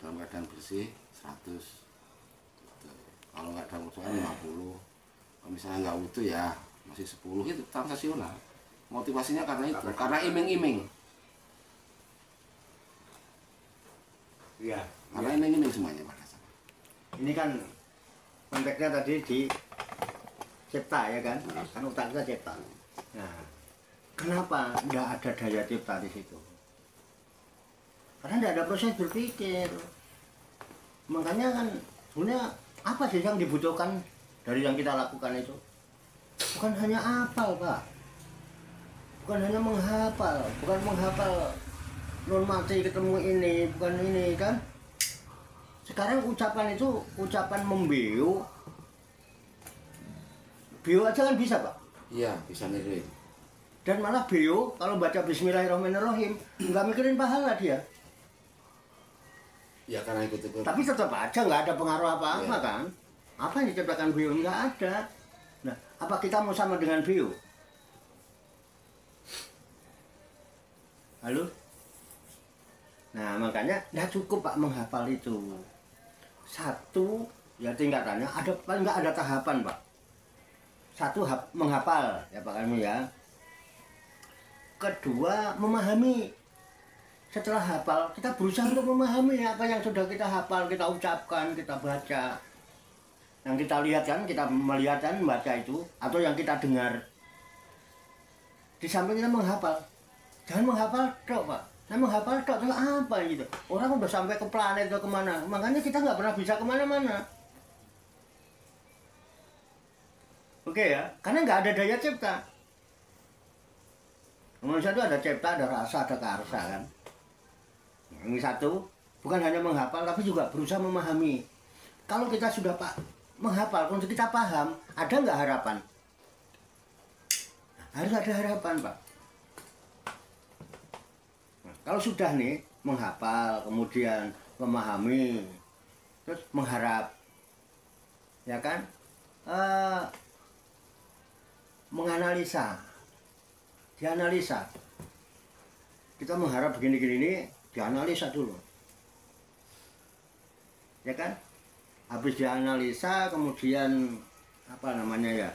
dalam keadaan bersih 100 gitu. Kalau nggak dalam sholat 50, kalau misalnya nggak wudu ya masih 10, itu transaksional. Motivasinya karena itu, karena iming-iming. Iya. Karena iming-iming semuanya pada saat. Ini kan konteksnya tadi di cipta ya kan? Kan otak kita cipta. Nah, kenapa nggak ada daya cipta di situ? Karena nggak ada proses berpikir. Makanya kan sebenarnya apa sih yang dibutuhkan dari yang kita lakukan itu? Bukan hanya hafal Pak, bukan hanya menghafal, bukan menghafal nun mati ketemu ini, bukan ini kan? Sekarang ucapan itu ucapan membiu, biu aja kan bisa Pak. Iya, bisa niruin. Dan malah biu kalau baca Bismillahirrahmanirrahim nggak mikirin pahala dia. Ya karena ikut-ikut. Tapi tetap aja nggak ada pengaruh apa-apa Iya. kan? Apa yang diciptakan biu nggak ada. Nah, apa kita mau sama dengan biu? Halo? Nah, makanya nggak cukup Pak menghafal itu. Satu, ya tingkatannya ada paling nggak ada tahapan Pak. Satu menghafal ya Pak Kami ya. Kedua memahami. Setelah hafal kita berusaha untuk memahami apa yang sudah kita hafal, kita ucapkan, kita baca. Yang kita lihat kan, kita melihat kan, membaca itu, atau yang kita dengar. Di samping kita menghafal. Jangan menghafal tok, Pak. Saya menghafal tok, terus apa gitu. Orang udah sampai ke planet atau kemana. Makanya kita nggak pernah bisa kemana-mana. Oke ya, karena nggak ada daya cipta. Manusia itu ada cipta, ada rasa, ada karsa kan. Yang satu, bukan hanya menghafal, tapi juga berusaha memahami. Kalau kita sudah menghafal, kalau kita paham, ada nggak harapan? Harus ada harapan, Pak. Nah, kalau sudah nih, menghafal, kemudian memahami, terus mengharap, ya kan? Menganalisa, dianalisa. Kita mengharap begini-gini ini, dianalisa dulu. Ya kan? Habis dianalisa, kemudian apa namanya ya?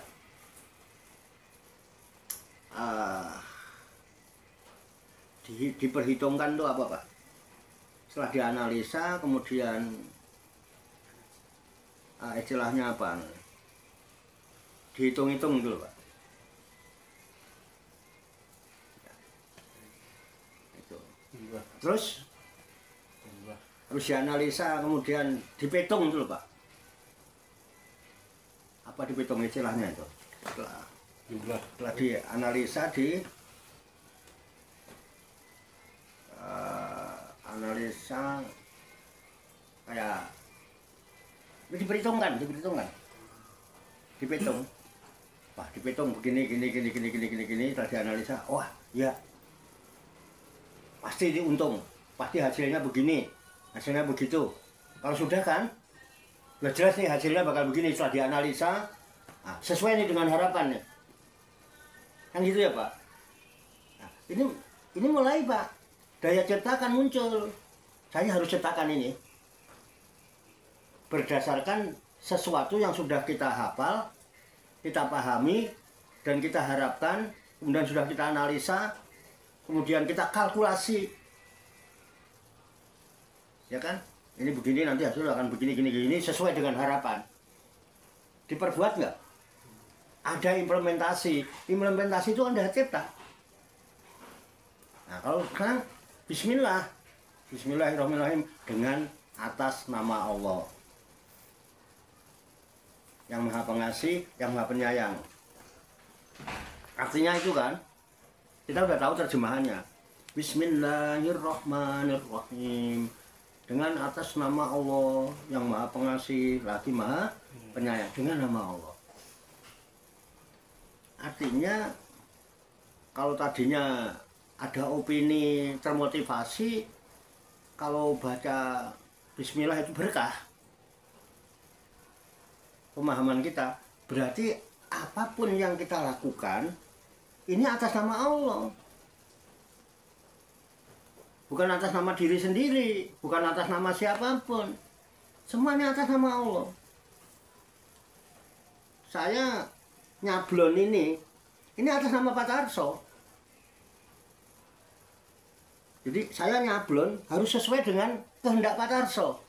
Diperhitungkan tuh apa, Pak? Setelah dianalisa, kemudian istilahnya apa? Dihitung-hitung dulu, Pak. Terus harus dianalisa, kemudian dipetung dulu, Pak. Apa dipetung istilahnya itu? Setelah dianalisa, analisa kayak diperhitungkan, dipetung. Wah, dipetung begini, gini, setelah dianalisa, wah, ya. Pasti ini untung, pasti hasilnya begini, hasilnya begitu. Kalau sudah kan, udah jelas nih hasilnya bakal begini setelah dianalisa, sesuai nih dengan harapannya. Kan gitu ya, Pak. Nah, ini mulai, Pak, daya cipta akan muncul. Saya harus ciptakan ini berdasarkan sesuatu yang sudah kita hafal, kita pahami, dan kita harapkan, kemudian sudah kita analisa. Kemudian kita kalkulasi, ya kan? Ini begini, nanti hasil akan begini, gini, sesuai dengan harapan. Diperbuat nggak? Ada implementasi. Implementasi itu kan daya cipta. Nah, kalau sekarang Bismillah, Bismillahirrahmanirrahim, dengan atas nama Allah yang Maha Pengasih, yang Maha Penyayang. Artinya itu kan, kita udah tahu terjemahannya. Bismillahirrahmanirrahim. Dengan atas nama Allah yang Maha Pengasih, lagi Maha Penyayang. Dengan nama Allah. Artinya, kalau tadinya ada opini termotivasi, kalau baca Bismillah itu berkah. Pemahaman kita, berarti apapun yang kita lakukan, ini atas nama Allah. Bukan atas nama diri sendiri, bukan atas nama siapapun. Semuanya atas nama Allah. Saya nyablon ini atas nama Pak Tarso. Jadi saya nyablon harus sesuai dengan kehendak Pak Tarso.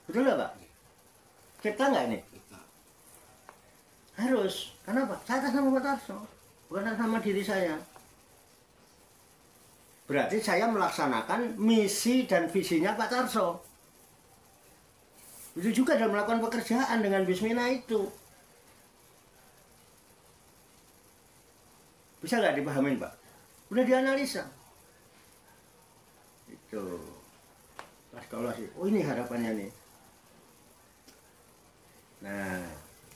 Betul nggak, Pak? Cipta nggak ini? Harus. Kenapa? Saya atas nama Pak Tarso, bukan atas nama diri saya. Berarti saya melaksanakan misi dan visinya Pak Tarso. Itu juga dalam melakukan pekerjaan dengan Bismillah itu. Bisa nggak dipahamin, Pak? Udah dianalisa. Itu. Pas kalau sih, oh ini harapannya nih. Nah,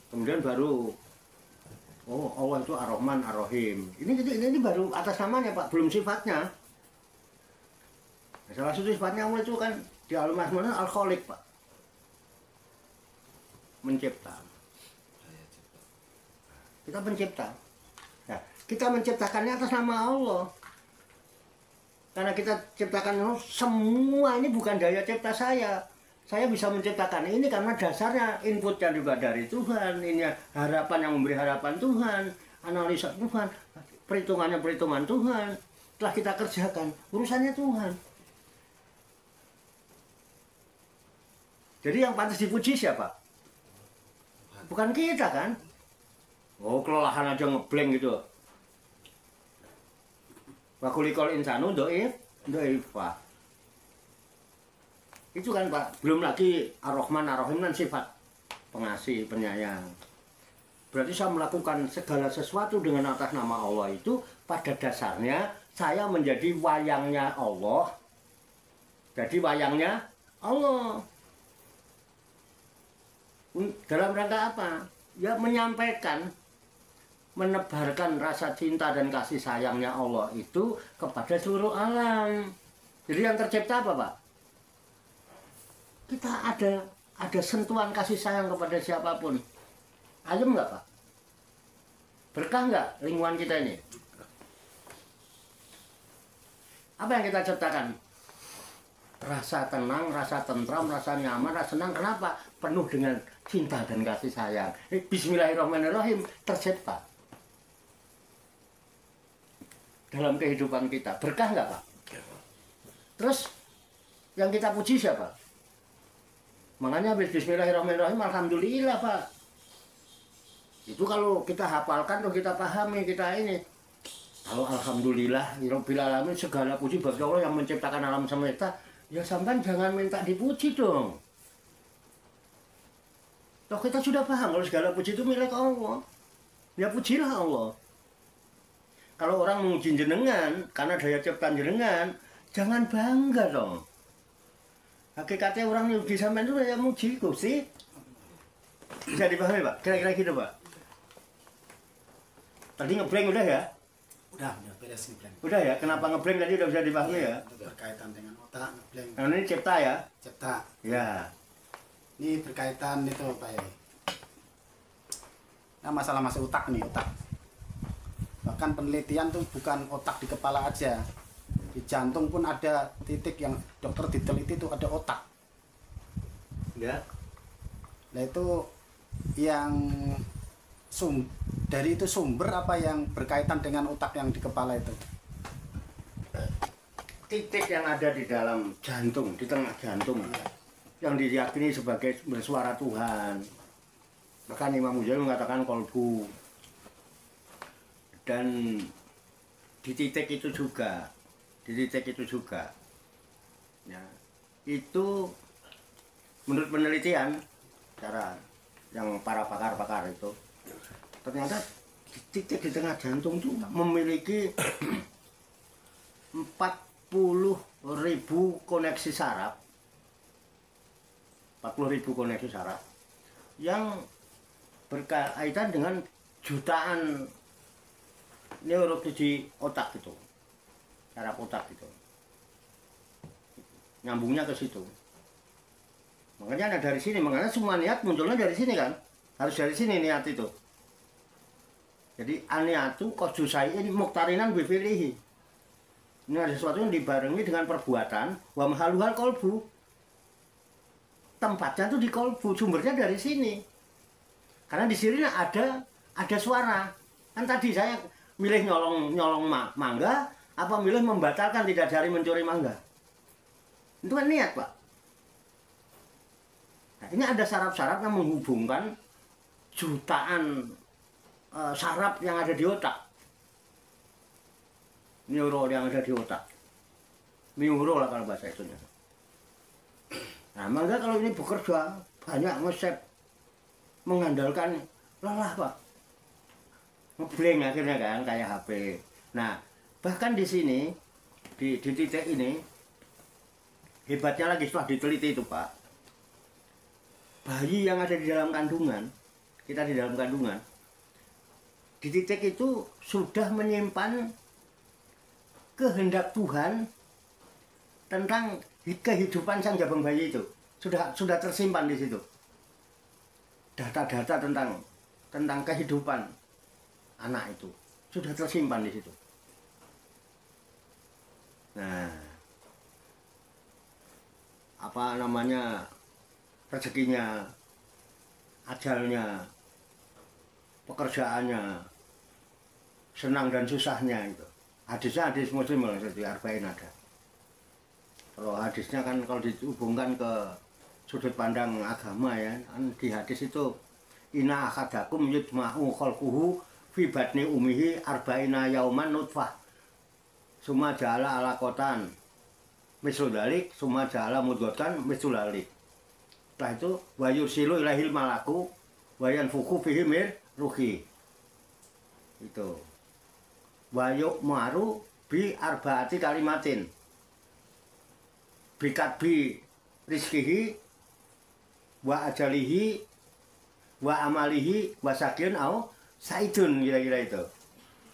kemudian baru, oh Allah itu Ar-Rahman Ar-Rahim. Ini baru atas namanya, Pak, belum sifatnya. Salah satu sifatnya Allah itu kan di Al-Mahmud Al-Khaliq, Pak. Mencipta. Kita pencipta. Nah, kita menciptakannya atas nama Allah. Karena kita ciptakan Allah, semua ini bukan daya cipta saya. Saya bisa menciptakan ini karena dasarnya input yang dibuat dari Tuhan. Ini harapan yang memberi harapan Tuhan. Analisa Tuhan. Perhitungannya perhitungan Tuhan. Setelah kita kerjakan, urusannya Tuhan. Jadi yang pantas dipuji siapa? bukan kita kan. Oh, kelelahan aja ngeblank gitu. Wa kulikal insanu dhaif. Itu kan Pak, belum lagi Ar-Rahman Ar-Rahim kan sifat pengasih, penyayang. Berarti saya melakukan segala sesuatu dengan atas nama Allah itu pada dasarnya saya menjadi wayangnya Allah. Jadi wayangnya Allah. Dalam rangka apa? Ya menyampaikan, menebarkan rasa cinta dan kasih sayangnya Allah itu kepada seluruh alam. Jadi yang tercipta apa, Pak? Kita ada sentuhan kasih sayang kepada siapapun. Ayem nggak, Pak? Berkah nggak lingkungan kita ini? Apa yang kita ciptakan? Rasa tenang, rasa tentram, rasa nyaman, rasa senang. Kenapa? Penuh dengan cinta dan kasih sayang. Bismillahirrahmanirrahim tercipta dalam kehidupan kita. Berkah nggak, Pak? Terus yang kita puji siapa? Makanya bismillahirrahmanirrahim, alhamdulillah, Pak. Itu kalau kita hafalkan, kalau kita pahami, kita ini. Kalau alhamdulillah, rabbil alamin, segala puji bagi Allah yang menciptakan alam semesta, ya sampai jangan minta dipuji dong. Toh kita sudah paham kalau segala puji itu milik Allah. Ya pujilah Allah. Kalau orang memuji jenengan karena daya ciptaan jenengan, jangan bangga dong. Hakikatnya orang yang muji sampean itu ya muji Gusti. Bisa dipahami, Pak? Kira-kira gitu, Pak. Tadi ngeblank udah ya? Udah beres ngeblank. Udah ya? Kenapa ngeblank tadi udah bisa dipahami ya? Itu berkaitan dengan otak ngeblank. Nah, ini cipta ya? Cipta. Ya. Ini berkaitan itu Pak Yai. Nah, masalah otak nih, otak. Bahkan penelitian tuh bukan otak di kepala aja. Di jantung pun ada titik yang dokter diteliti itu ada otak. Ya. Nah itu yang dari itu sumber apa yang berkaitan dengan otak yang di kepala itu? Titik yang ada di dalam jantung, di tengah jantung, yang diyakini sebagai bersuara Tuhan. Bahkan Imam Ghazali mengatakan kolbu. Dan di titik itu juga, ya, itu menurut penelitian cara yang para pakar-pakar itu, ternyata titik di tengah jantung itu memiliki 40.000 koneksi saraf, 40.000 koneksi saraf yang berkaitan dengan jutaan neurologi di otak gitu, saraf otak gitu, nyambungnya ke situ. Makanya ada dari sini, makanya semua niat munculnya dari sini kan, harus dari sini niat itu. Jadi aniatu qadusai'in muqtarinan bifilihi. Ini ada sesuatu yang dibarengi dengan perbuatan, wa mahaluhal kolbu. Tempatnya tuh di kolbu, sumbernya dari sini. Karena di sini ada suara. Kan tadi saya milih nyolong mangga, apa milih membatalkan tidak jari mencuri mangga? Itu kan niat, Pak. Nah, ini ada saraf-saraf yang menghubungkan jutaan saraf yang ada di otak. Neuro yang ada di otak. Neuro lah kalau bahasa itunya. Nah, mangga kalau ini bekerja banyak nge-save, mengandalkan lelah, Pak. Ngeblank akhirnya kan kayak HP. Nah, bahkan di sini di titik ini hebatnya lagi setelah diteliti itu, Pak. Bayi yang ada di dalam kandungan, kita di dalam kandungan, di titik itu sudah menyimpan kehendak Tuhan tentang kehidupan sang jabang bayi itu. Sudah tersimpan di situ. Data-data tentang kehidupan anak itu sudah tersimpan di situ. Nah, apa namanya, rezekinya, ajalnya, pekerjaannya, senang dan susahnya itu. Hadisnya hadis Muslim loh, di Arba'in ada. Kalau hadisnya kan kalau dihubungkan ke sudut pandang agama ya, di hadis itu inna ahadakum yujma'u khalquhu fi batni ummihi arba'ina yauman nutfah summa ja'ala alaqatan mislu dzalik summa ja'ala mudghatan mislu dzalik. Setelah itu wa yursilu ilahil malaku wa yanfukhu fihi mir ruhi. Itu. Wa yu'maru bi arba'ati kalimatin. Bikat bi rizkihi wa ajalihi wa amalihi wa sakiyun au saidun, kira-kira itu.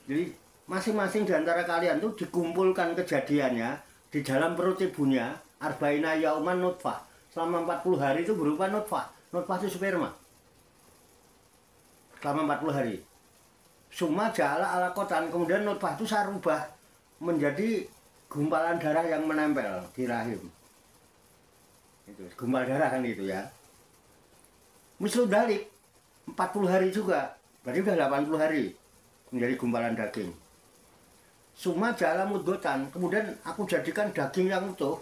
Jadi masing-masing di antara kalian tuh dikumpulkan kejadiannya di dalam perut ibunya arba'ina yauman nutfah. Selama 40 hari itu berupa nutfah. Nutfah itu sperma. Selama 40 hari. Summa ja'ala alaqatan, kemudian nutfah itu saya rubah menjadi gumpalan darah yang menempel di rahim. Itu gumpal darah kan itu ya. Mislu dalik 40 hari juga. Berarti udah 80 hari menjadi gumpalan daging. Summa ja'ala mudghatan, kemudian aku jadikan daging yang utuh.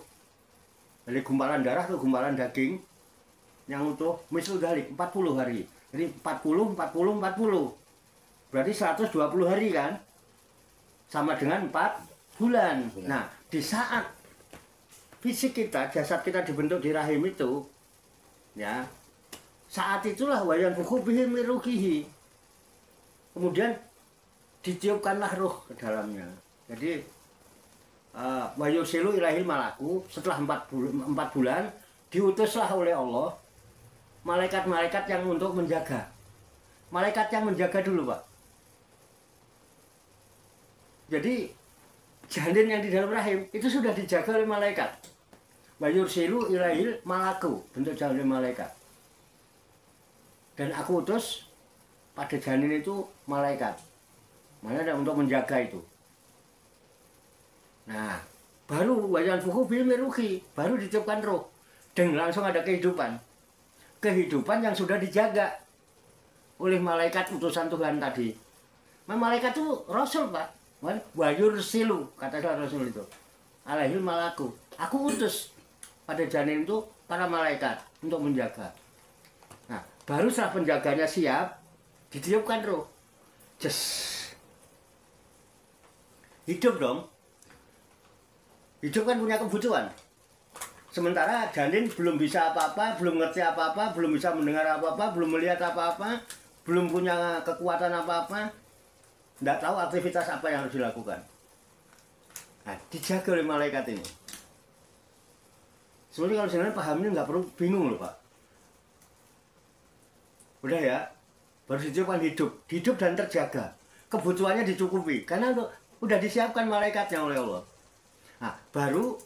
Dari gumpalan darah ke gumpalan daging yang utuh mislu dalik 40 hari. Jadi 40 40 40. Berarti 120 hari kan? Sama dengan 4 bulan. Nah, di saat fisik kita, jasad kita dibentuk di rahim itu, ya, saat itulah wayan fuku bihi mirukihi. Kemudian ditiupkanlah roh ke dalamnya. Jadi wayusilu ilahil malaku, setelah 4 bulan diutuslah oleh Allah malaikat-malaikat yang untuk menjaga. Malaikat yang menjaga dulu, Pak. Jadi janin yang di dalam rahim itu sudah dijaga oleh malaikat. Wayursilu ilahil malaku, bentuk janin malaikat. Dan aku utus pada janin itu malaikat. Makanya untuk menjaga itu. Nah, baru wajan fuku bil miruhi, baru ditiupkan roh. Dan langsung ada kehidupan. Kehidupan yang sudah dijaga oleh malaikat utusan Tuhan tadi. Malaikat itu rasul, Pak. Wayursilu, kata rasul itu. Alaihil malaku. Aku utus pada janin itu para malaikat untuk menjaga. Nah, baru setelah penjaganya siap, ditiupkan roh. Hidup dong. Hidup kan punya kebutuhan. Sementara janin belum bisa apa-apa, belum ngerti apa-apa, belum bisa mendengar apa-apa, belum melihat apa-apa, belum punya kekuatan apa-apa, tidak tahu aktivitas apa yang harus dilakukan. Nah, dijaga oleh malaikat ini. Sebenarnya kalau sebenarnya pahamnya nggak perlu bingung loh, Pak. Udah ya, baru ditiupkan hidup dan terjaga. Kebutuhannya dicukupi, karena udah disiapkan malaikatnya oleh Allah. Nah, baru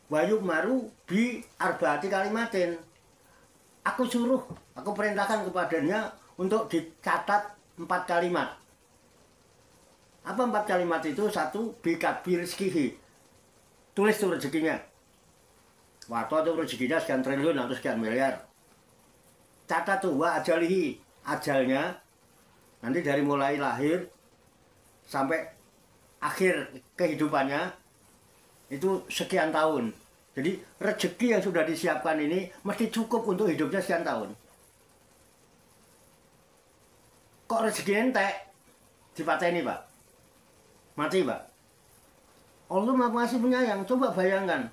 wayuk maru bi arba'ati kalimatin. Aku perintahkan kepadanya untuk dicatat 4 kalimat. Apa 4 kalimat itu? 1, bikat rizkihi. Tulis tuh rezekinya. Waktu itu rezekinya sekian triliun atau sekian miliar. Catat tuh wa ajalihi, ajalnya. Nanti dari mulai lahir sampai akhir kehidupannya itu sekian tahun. Jadi rezeki yang sudah disiapkan ini mesti cukup untuk hidupnya sekian tahun. Kok rezeki entek dipateni, Pak? Mati, Pak. Allah masih penyayang. Coba bayangkan.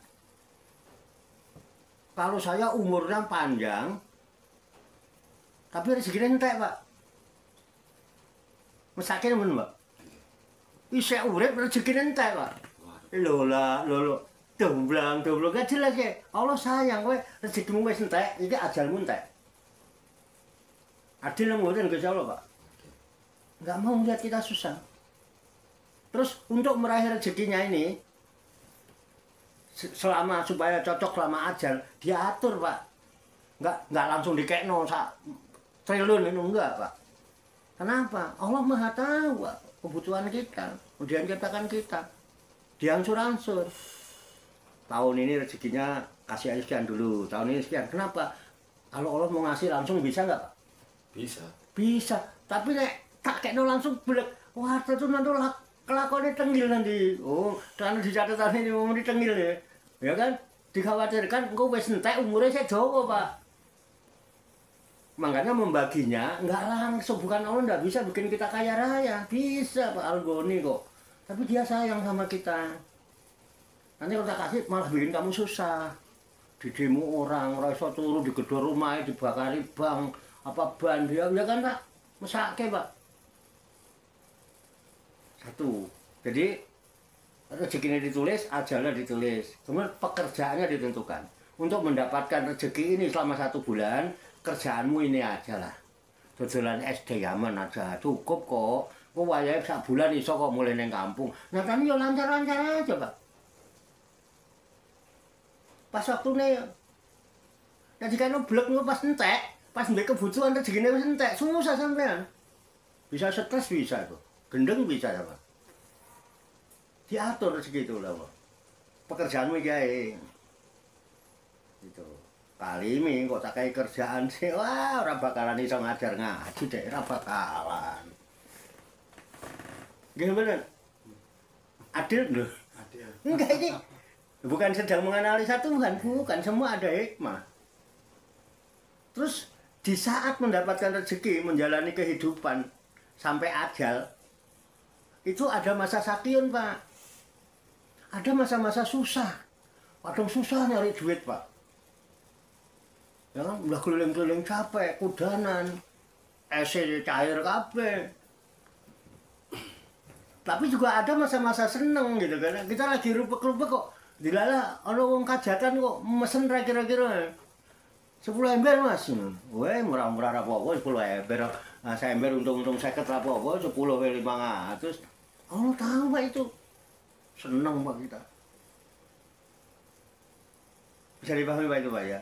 Kalau saya umurnya panjang, tapi rezekinya entek, Pak. Mesake men, Pak. Isek urip rezekinya entek, Pak. Lola. Domblang gak jelas ya. Allah sayang kowe rezekimu wis entek, iki ajalmu entek. Adil mboten Gusti Allah, Pak. Enggak mau melihat kita susah. Terus untuk meraih rezekinya ini selama supaya cocok selama ajal diatur, Pak. Enggak langsung dikekno sak triliun itu enggak, Pak. Kenapa? Allah Maha tahu, Pak, kebutuhan kita. Kemudian ciptakan kita. Diangsur-angsur. Tahun ini rezekinya kasih aja sekian dulu. Tahun ini sekian. Kenapa? Kalau Allah mau ngasih langsung bisa enggak, Pak? Bisa. Tapi nek tak kekno langsung belek. Wah, itu nanti kelakuannya tenggil nanti. Oh, karena di catatan ini mau ditengil ya. Ya kan? Dikhawatirkan engkau wis entek umurnya saya Jawa, Pak. Makanya membaginya nggak langsung, bukan Allah nggak bisa bikin kita kaya raya, bisa Pak Algoni kok. Tapi dia sayang sama kita. Nanti kalau tak kasih malah bikin kamu susah. Di demo orang iso turu, digedor rumahnya, dibakari bang, apa ban dia, ya kan Pak? Mesake Pak. Satu. Jadi rezekinya ditulis, ajalnya ditulis. Kemudian pekerjaannya ditentukan. Untuk mendapatkan rezeki ini selama 1 bulan, kerjaanmu ini aja lah. Dodolan SD Yaman aja, cukup kok. Kok wayahe sak bulan iso kok mulai neng kampung. Nyatane yo lancar-lancar aja, Pak. Pas waktune jadi kan blek ngono pas entek, pas ndek kebutuhan rezekine wis entek, susah sampean. Bisa stres bisa tuh. Gendeng bisa ya, Pak. Diatur rezeki itu lah, Pak. Pekerjaanmu iki ae. Itu. Kalimi kok tak kayak kerjaan sih, wah ora bakalan iso ngajar ngaji deh, ora bakalan. Gimana? Adil loh. Adil. Enggak ini bukan sedang menganalisa Tuhan, bukan, semua ada hikmah. Terus di saat mendapatkan rezeki, menjalani kehidupan sampai ajal, itu ada masa sakiun, Pak. Ada masa-masa susah. Kadang susah nyari duit, Pak. Ya kan, udah keliling-keliling capek, kudanan, ese cair kabeh. Tapi juga ada masa-masa seneng gitu kan. Kita lagi rupek-rupek kok. Dilala ana wong kajatan kok mesen ra kira-kira 10 ember Mas. Weh murah-murah ra apa-apa 10 ember. Nah, saya ember untung-untung 50 ra apa-apa 10 we 500. Allah tahu Pak itu. Seneng Pak kita. Bisa dipahami Pak itu Pak ya?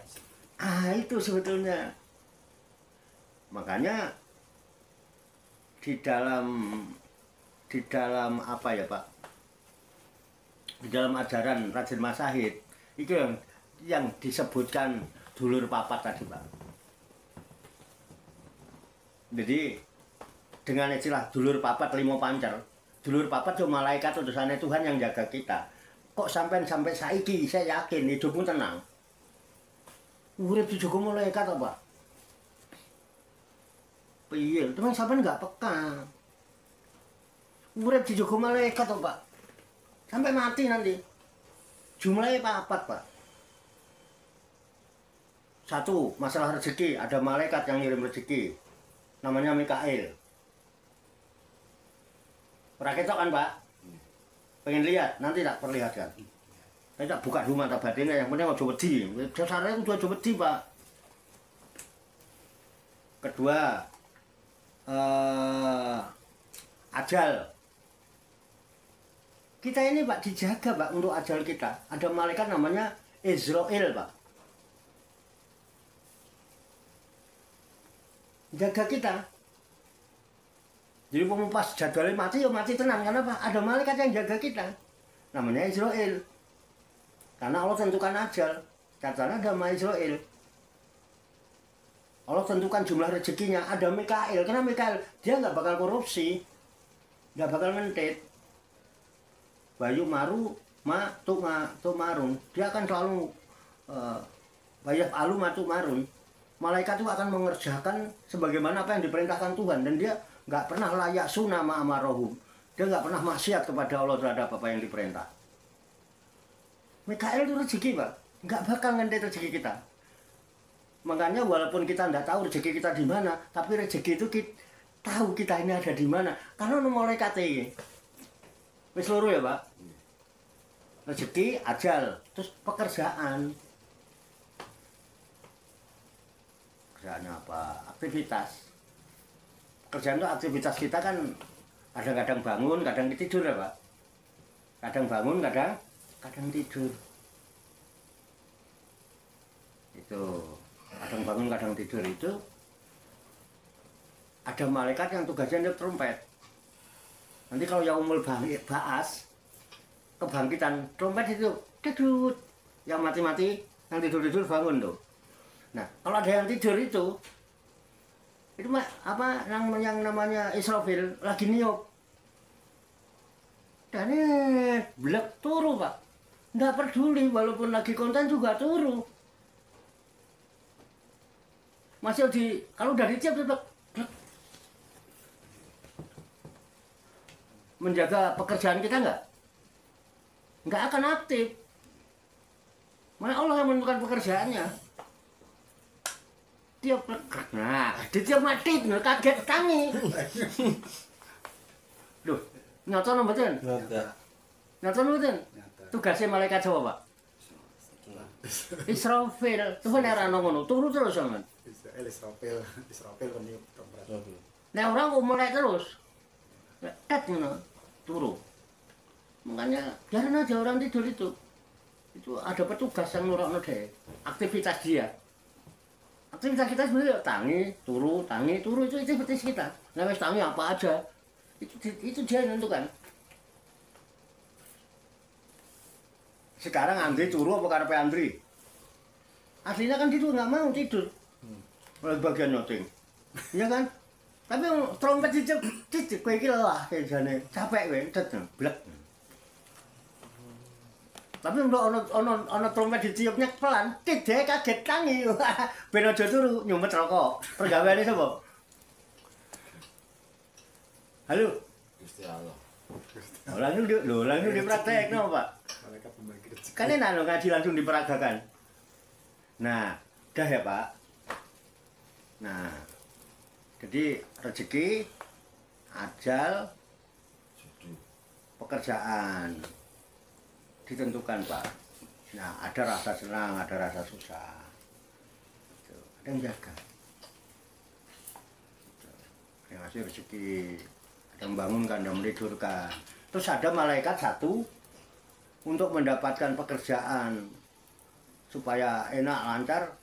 Ah itu sebetulnya. Makanya di dalam apa ya Pak? Di dalam ajaran Raden Mas Sahid itu yang disebutkan dulur papat tadi Pak. Jadi dengan istilah dulur papat 5 pancer, dulur papat itu malaikat utusannya Tuhan yang jaga kita. Kok sampai saiki saya yakin hidupmu tenang. Urip dijaga malaikat apa? Piye? Teman sampean enggak peka. Urip dijaga malaikat apa? Sampai mati nanti. Jumlahnya papat, Pak. 1, masalah rezeki, ada malaikat yang ngirim rezeki. Namanya Mikail. Ora ketok kan, Pak? Pengen lihat, nanti tak perlihatkan. Saya tak buka dulu mata batinnya, yang penting aja wedi. Dasarnya itu aja wedi, Pak. Kedua, ajal. Kita ini Pak dijaga Pak untuk ajal kita. Ada malaikat namanya Israel Pak. Jaga kita. Jadi pas jadwalnya mati ya mati tenang. Karena Pak ada malaikat yang jaga kita. Namanya Israel. Karena Allah tentukan ajal. Katanya ada Israel. Allah tentukan jumlah rezekinya. Ada Mikail. Karena Mikail dia nggak bakal korupsi. Nggak bakal mentit. Bayu maru ma tu marun. Dia akan selalu bayaf alu ma tu marun. Malaikat itu akan mengerjakan sebagaimana apa yang diperintahkan Tuhan. Dan dia nggak pernah layak sunah ma amarohum. Dia nggak pernah maksiat kepada Allah terhadap apa yang diperintah. Mikail itu rezeki Pak, nggak bakal ngendet rezeki kita. Makanya walaupun kita nggak tahu rezeki kita di mana, tapi rezeki itu kita tahu kita ini ada di mana. Karena malaikat ini, wis loro ya Pak. Rezeki, ajal, terus pekerjaan. Pekerjaannya apa? Aktivitas. Pekerjaan itu aktivitas kita kan kadang-kadang bangun, kadang tidur ya Pak. Kadang bangun, kadang tidur. Itu kadang bangun kadang tidur itu ada malaikat yang tugasnya niup trompet. Nanti kalau yaumul ba'as kebangkitan trompet itu tidur, yang mati-mati yang tidur bangun tuh. Nah kalau ada yang tidur itu apa yang namanya Israfil lagi niup dan blek turu Pak. Nggak peduli, walaupun lagi konten juga turu. masih kalau udah ditiup tetap menjaga pekerjaan kita nggak akan aktif. Mana Allah yang menentukan pekerjaannya. Tiup lekat, nah ditiup mati, kaget tangi. Duh, nyata mboten? Nyata mboten? Tugasnya malaikat Jawa, Pak. Israfil, Tuhan era ngono, turu terus sampean. Israfil peniup trompet. Nah orang kok mulai terus. Tet ngono, turu. Makanya biarin aja orang tidur itu. Itu ada petugas yang nurokno deh, aktivitas dia. Aktivitas kita sebenarnya tangi, turu itu aktivitas kita. Nah wis tangi apa aja, itu dia yang menentukan. Sekarang Andri turu apa karepe Andri? Aslinya kan dia nggak mau tidur. Oleh bagian nyoting. Iya kan? Tapi trompet cicip kowe iki lah kejane capek kowe cet blek. Tapi untuk ono trompet ditiupnya pelan, tidak kaget tangi. Ben aja turu nyumet rokok. Pergaweane sapa? Halo. Gusti Allah. Langsung dipraktekno, Pak. Malaikat pembagi rezeki. Kan enak lho ngaji langsung diperagakan. Nah, dah ya, Pak. Nah, jadi rezeki, ajal, pekerjaan ditentukan, Pak. Nah, ada rasa senang, ada rasa susah. Gitu. Ada yang jaga. Gitu. Yang ngasih rezeki, ada yang bangunkan, ada yang menidurkan. Terus ada malaikat satu untuk mendapatkan pekerjaan supaya enak, lancar.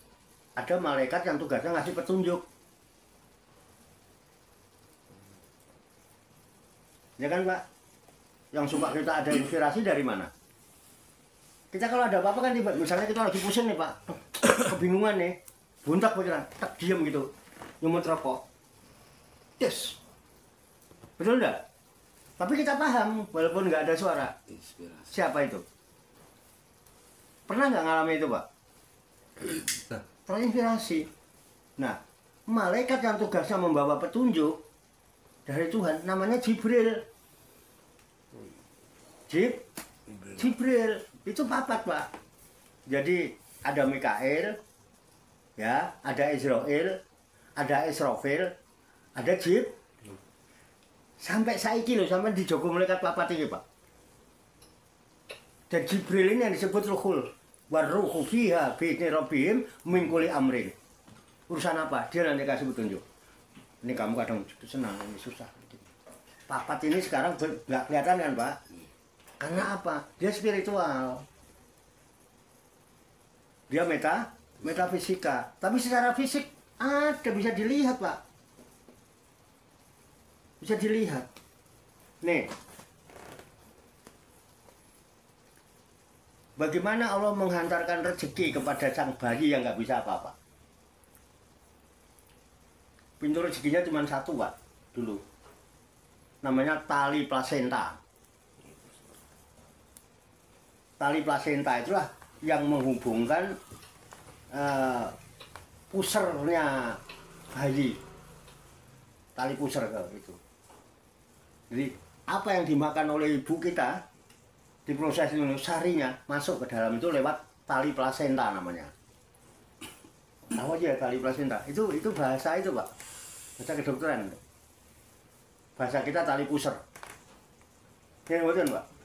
Ada malaikat yang tugasnya ngasih petunjuk. Ya kan, Pak? Yang suka kita ada inspirasi dari mana? Kita kalau ada apa-apa kan tiba, misalnya kita lagi pusing nih, Pak, kebingungan nih, buntak pikiran, tak diam gitu, nyumut rokok, yes, betul enggak? Tapi kita paham, walaupun nggak ada suara. Inspirasi. Siapa itu? Pernah nggak ngalami itu, Pak? Terinspirasi. Nah, malaikat yang tugasnya membawa petunjuk dari Tuhan, namanya Jibril. Jibril. Itu papat, Pak. Jadi ada Mikail, ya, ada Israel, ada Israfil, ada Jib. Sampai saiki loh, sampai di Joko malaikat papat ini, Pak. Dan Jibril ini yang disebut Ruhul. Waruhu fiha bi'idni rabbihim min kulli amrin. Urusan apa? Dia nanti kasih petunjuk. Ini kamu kadang senang, ini susah. Papat ini sekarang nggak kelihatan kan, Pak? Karena apa? Dia spiritual. Dia metafisika. Tapi secara fisik ada, bisa dilihat, Pak. Bisa dilihat. Nih. Bagaimana Allah menghantarkan rezeki kepada sang bayi yang nggak bisa apa-apa? Pintu rezekinya cuma satu, Pak, dulu. Namanya tali plasenta. Tali plasenta itulah yang menghubungkan pusernya bayi. Tali puser itu. Jadi apa yang dimakan oleh ibu kita diproses itu sarinya masuk ke dalam itu lewat tali plasenta namanya. Tahu aja tali plasenta. Itu bahasa itu, Pak. Bahasa kedokteran. Bahasa kita tali puser. Ya betul, Pak.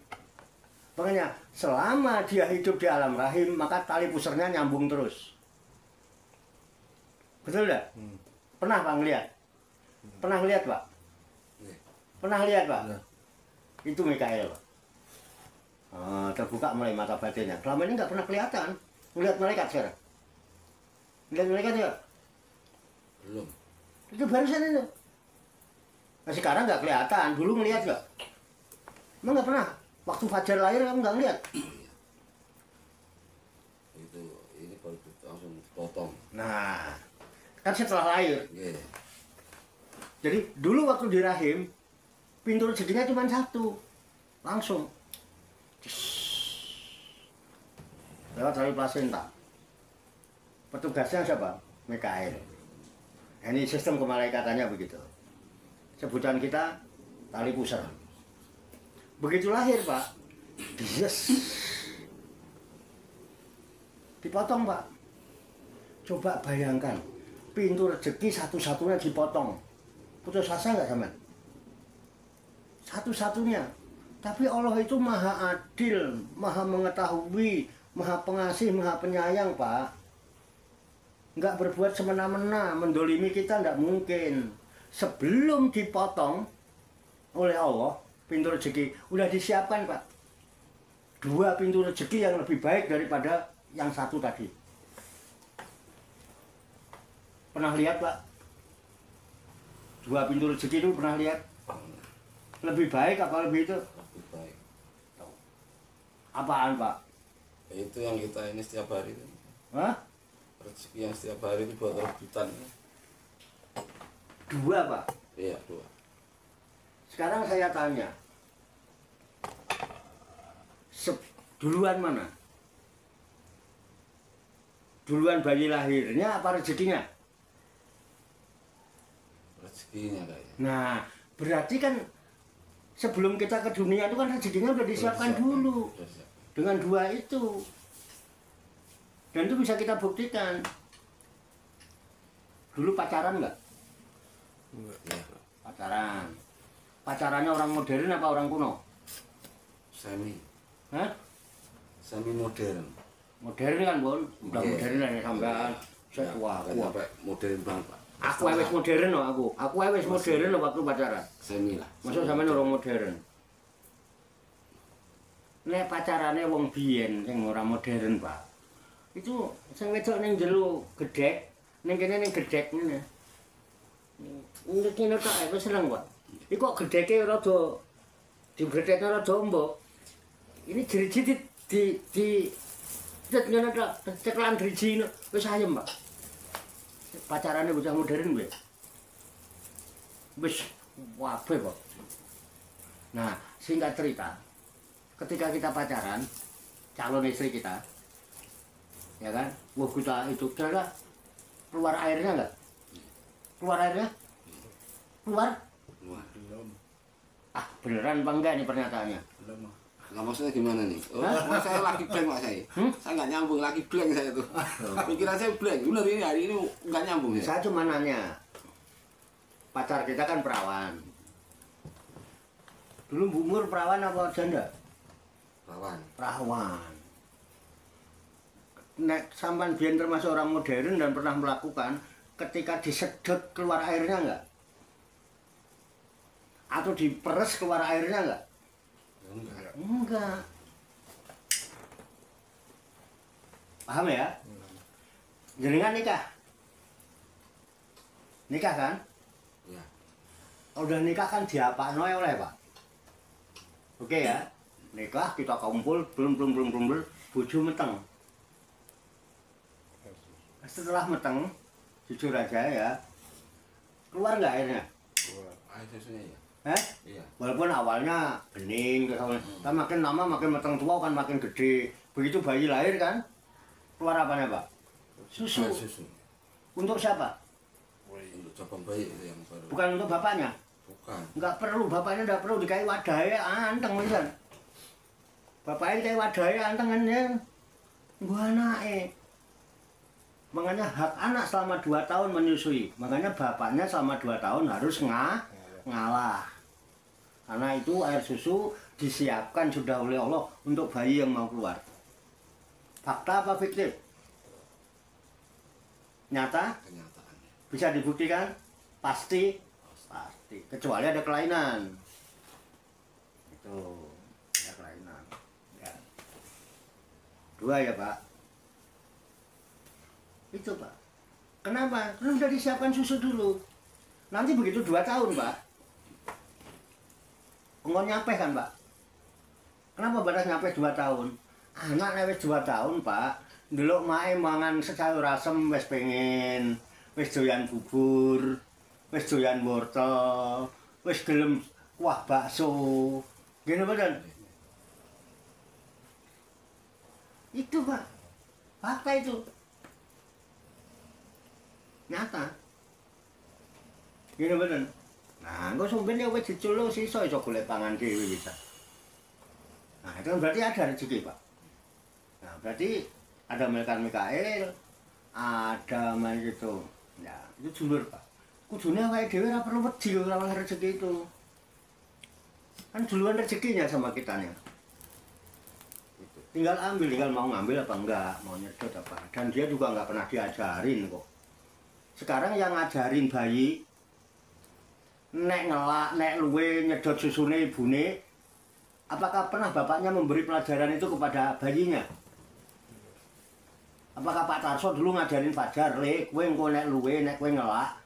Makanya selama dia hidup di alam rahim, maka tali pusernya nyambung terus. Betul enggak? Pernah Pak ngeliat? Pernah lihat, Pak? Pernah lihat, Pak? Itu Mikail, Pak. Terbuka mulai mata batinnya. Selama ini nggak pernah kelihatan. Melihat malaikat sekarang. Lihat malaikat ya? Belum. Itu barusan itu. Nah, sekarang nggak kelihatan. Dulu ngelihat nggak? Emang nggak pernah? Waktu Fajar lahir kamu nggak ngeliat? Itu ini baru langsung potong. Nah, kan setelah lahir. Yeah. Jadi dulu waktu di rahim, pintu rezekinya cuma satu. Langsung. Lewat tali plasenta. Petugasnya siapa? Mikail. Ini sistem kemalaikatannya begitu. Sebutan kita tali pusar. Begitu lahir Pak, yes. Dipotong Pak. Coba bayangkan, pintu rezeki satu-satunya dipotong. Putus asa nggak sama? Satu-satunya. Tapi Allah itu maha adil, maha mengetahui, maha pengasih, maha penyayang Pak. Nggak berbuat semena-mena, mendolimi kita nggak mungkin. Sebelum dipotong oleh Allah, pintu rezeki udah disiapkan Pak. 2 pintu rezeki yang lebih baik daripada yang satu tadi. Pernah lihat Pak? 2 pintu rezeki itu pernah lihat? Lebih baik apa lebih itu? Lebih baik. Apaan Pak? Itu yang kita ini setiap hari itu. Hah? Rezeki yang setiap hari itu buat rebutan. 2 Pak. Iya, 2. Sekarang saya tanya, duluan mana? Duluan bayi lahirnya apa rezekinya? Rezekinya kayaknya. Nah, berarti kan sebelum kita ke dunia itu kan rezekinya udah disiapkan dulu. Udah siap. Dengan 2 itu. Dan itu bisa kita buktikan. Dulu pacaran nggak? Ya, Pacaran. Pacarannya orang modern apa orang kuno? semi Hah? semi modern. Modern kan, Bon? Udah Iya. modern lah ya sampean. Saya Ya, tua, bukan tua. sampai modern banget Pak. Aku wis modern loh aku. Aku wis modern loh waktu pacaran. Semi lah. Masa sampean orang modern? Nek pacarane wong biyen sing ora modern, Pak. Itu sing wedok ning jero gedhek, ning kene ning gedhek ngene. Ning kene tok wis seneng, Pak. Iku kok gedheke rada digethekne rada mbok. Ini driji di ngene tok, ceklan driji wis ayem, Pak. Pacarane bocah modern kuwi. Wis wabe kok. Nah, singkat cerita, ketika kita pacaran, calon istri kita, ya kan, wah kita itu kira keluar airnya enggak? Keluar airnya? Keluar? Wah, Belum. Ah, beneran apa enggak nih pernyataannya? Belum. nggak maksudnya gimana nih? Oh, Hah? saya lagi blank Pak saya. Saya nggak nyambung, lagi blank saya tuh. Pikiran saya blank. Bener ini hari ini nggak nyambung ya. Saya cuma nanya, pacar kita kan perawan. Dulu Bu Mur perawan apa janda? Rawan. Perawan. Nek sampan biyen termasuk orang modern dan pernah melakukan, ketika disedot keluar airnya enggak? Atau diperes keluar airnya enggak? Enggak. Enggak. Paham ya? Jenengan nikah? Nikah kan? Ya. Udah nikah kan diapakno oleh Pak? Oke ya? Nikah kita kumpul, belum bojo meteng. Setelah meteng, jujur aja ya, keluar nggak airnya? Air susunya ya. Iya. Walaupun awalnya bening, tapi makin lama makin meteng tua kan makin gede. Begitu bayi lahir kan, keluar apanya Pak? Susu. Air susu. Untuk siapa? Untuk cabang bayi itu yang baru. Bukan untuk bapaknya. Bukan. Nggak perlu, bapaknya nggak perlu dikasih wadahnya anteng kan. Bapaknya dikasih wadahnya anteng kan ya. Gua anaknya. Makanya hak anak selama 2 tahun menyusui. Makanya bapaknya selama 2 tahun harus ngalah. Karena itu air susu disiapkan sudah oleh Allah untuk bayi yang mau keluar. Fakta apa fiktif? Nyata? Kenyataannya. Bisa dibuktikan? Pasti? Pasti. Kecuali ada kelainan. Itu. Ada kelainan. Ya. 2 ya Pak. Itu Pak. Kenapa? Karena sudah disiapkan susu dulu. Nanti begitu 2 tahun Pak. Engkau nyampe kan Pak? Kenapa batas nyampe 2 tahun? Anak wis 2 tahun Pak. Ndelok mae mangan sayur asem wis pengen. Wis doyan bubur. Wis doyan wortel. Wis gelem kuah bakso. Gini betul? Itu Pak. Fakta itu. Nyata. Gini bener. Nah, engko sumpin ya wis diculuk sisa iso golek pangan dhewe bisa. Nah, itu kan berarti ada rezeki, Pak. Nah, berarti ada Malaikat Mikail, ada Malaikat itu. Ya, itu dulur, Pak. Kudune awake dhewe ora perlu wedi ora oleh rezeki itu. Kan duluan rezekinya sama kitanya. Gitu. Tinggal ambil, tinggal mau ngambil apa enggak, mau nyedot apa. Dan dia juga nggak pernah diajarin kok. Sekarang yang ngajarin bayi nek ngelak, nek luwe nyedot susune ibune, apakah pernah bapaknya memberi pelajaran itu kepada bayinya? Apakah Pak Tarso dulu ngajarin Fajar, le, kowe engko nek luwe, nek kowe ngelak,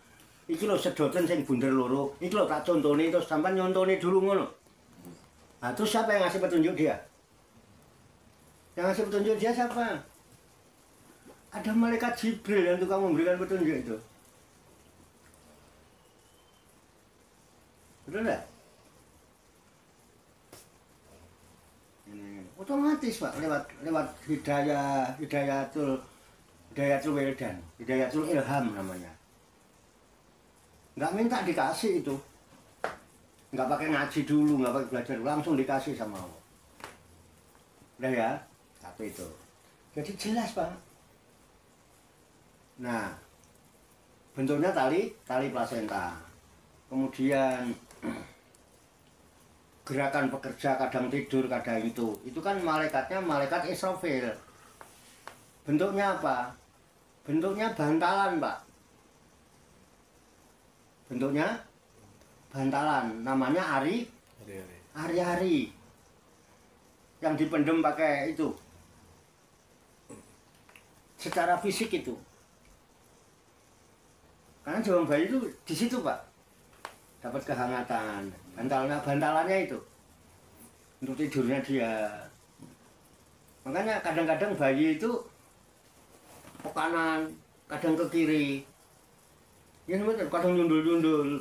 iki lho sedoten sing bunder loro, iki lho tak contoni terus sampean nyontoni dulu ngono. Nah, terus siapa yang ngasih petunjuk dia? Yang ngasih petunjuk dia siapa? Ada malaikat Jibril yang tukang memberikan petunjuk itu. Betul enggak? Ini otomatis Pak lewat hidayatul wildan, hidayatul ilham namanya. Nggak minta dikasih itu, nggak pakai ngaji dulu, nggak pakai belajar dulu, langsung dikasih sama Allah. Udah ya, satu itu. Jadi jelas Pak. Nah, bentuknya tali plasenta. Kemudian gerakan pekerja kadang tidur kadang itu kan malaikatnya malaikat Israfil. Bentuknya apa? Bentuknya bantalan Pak. Bentuknya bantalan, namanya ari-ari yang dipendem pakai itu secara fisik itu. Karena jawaban bayi itu di situ Pak, dapat kehangatan. Bantalannya itu untuk tidurnya dia. Makanya kadang-kadang bayi itu ke kanan, kadang ke kiri. Ya betul, kadang nyundul-nyundul.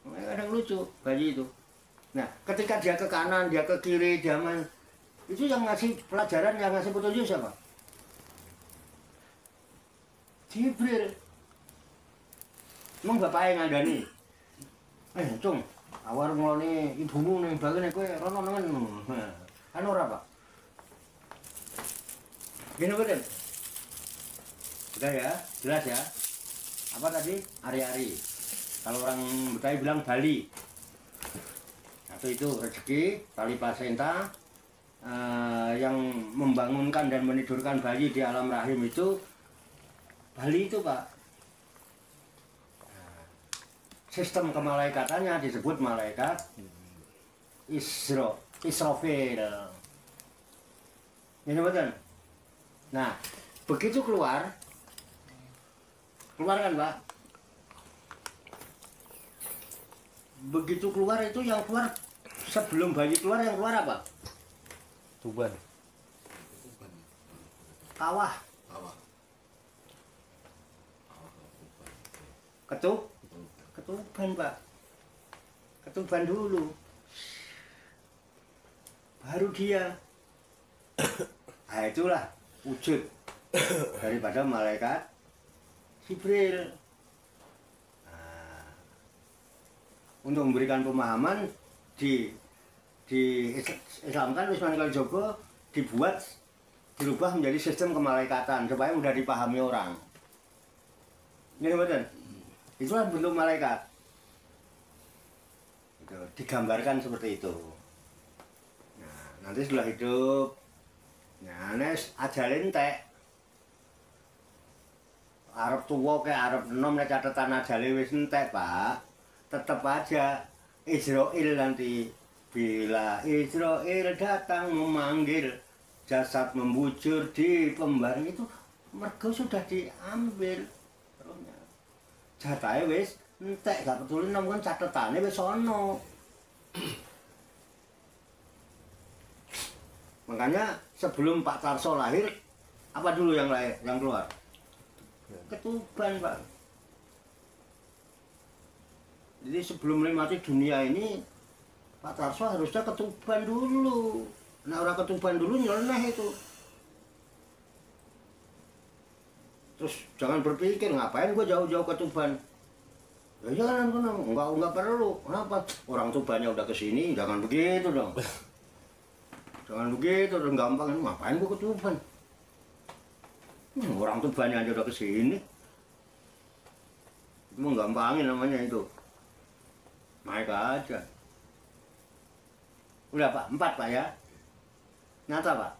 Makanya kadang lucu bayi itu. Nah, ketika dia ke kanan, dia ke kiri, itu yang ngasih pelajaran, yang ngasih petunjuk siapa? Jibril. Emang bapaknya ngandani? Cung, awar ngeloni ibumu nih, bagian kowe rono nengen. Kan ora, Pak? Gini betul? Sudah ya, jelas ya? Apa tadi? Ari-ari. Kalau orang Betawi bilang Bali. Satu itu rezeki, tali plasenta, yang membangunkan dan menidurkan bayi di alam rahim itu Bali itu Pak. Sistem kemalaikatannya disebut malaikat Israfil. Ini betul. Nah, begitu keluar kan Pak? Begitu keluar itu yang keluar sebelum bayi keluar yang keluar apa? Tuban. Kawah. Ketuban Pak. Ketuban dulu. Baru dia. Nah itulah wujud daripada malaikat Jibril. Nah, untuk memberikan pemahaman di Islam kan Wisman Kalijogo dirubah menjadi sistem kemalaikatan supaya mudah dipahami orang. Ini betul. Itulah bentuk malaikat. Itu digambarkan seperti itu. Nah, nanti setelah hidup, nah, nes ajalin entek. Arep tuwa ke arep enom nek catatan ajale wis entek, Pak. Tetep aja Israil nanti bila Israil datang memanggil jasad membujur di pembaring itu mergo sudah diambil. Jatahe wis entek, gak peduli nom kan catetane wis ana. Makanya sebelum Pak Tarso lahir, apa dulu yang keluar? Ketuban, Pak. Jadi sebelum menikmati dunia ini, Pak Tarso harusnya ketuban dulu. Nah, orang ketuban dulu nyeleneh itu. Terus jangan berpikir, ngapain gue jauh-jauh ke Tuban. Ya jangan, enggak perlu. Kenapa? Orang Tubannya udah kesini, jangan begitu dong. Jangan begitu dong, gampang. Ngapain gua ke Tuban? Orang Tubannya aja udah kesini. Itu menggampangin namanya itu. Naik aja. Udah Pak, 4 Pak ya? Nyata Pak?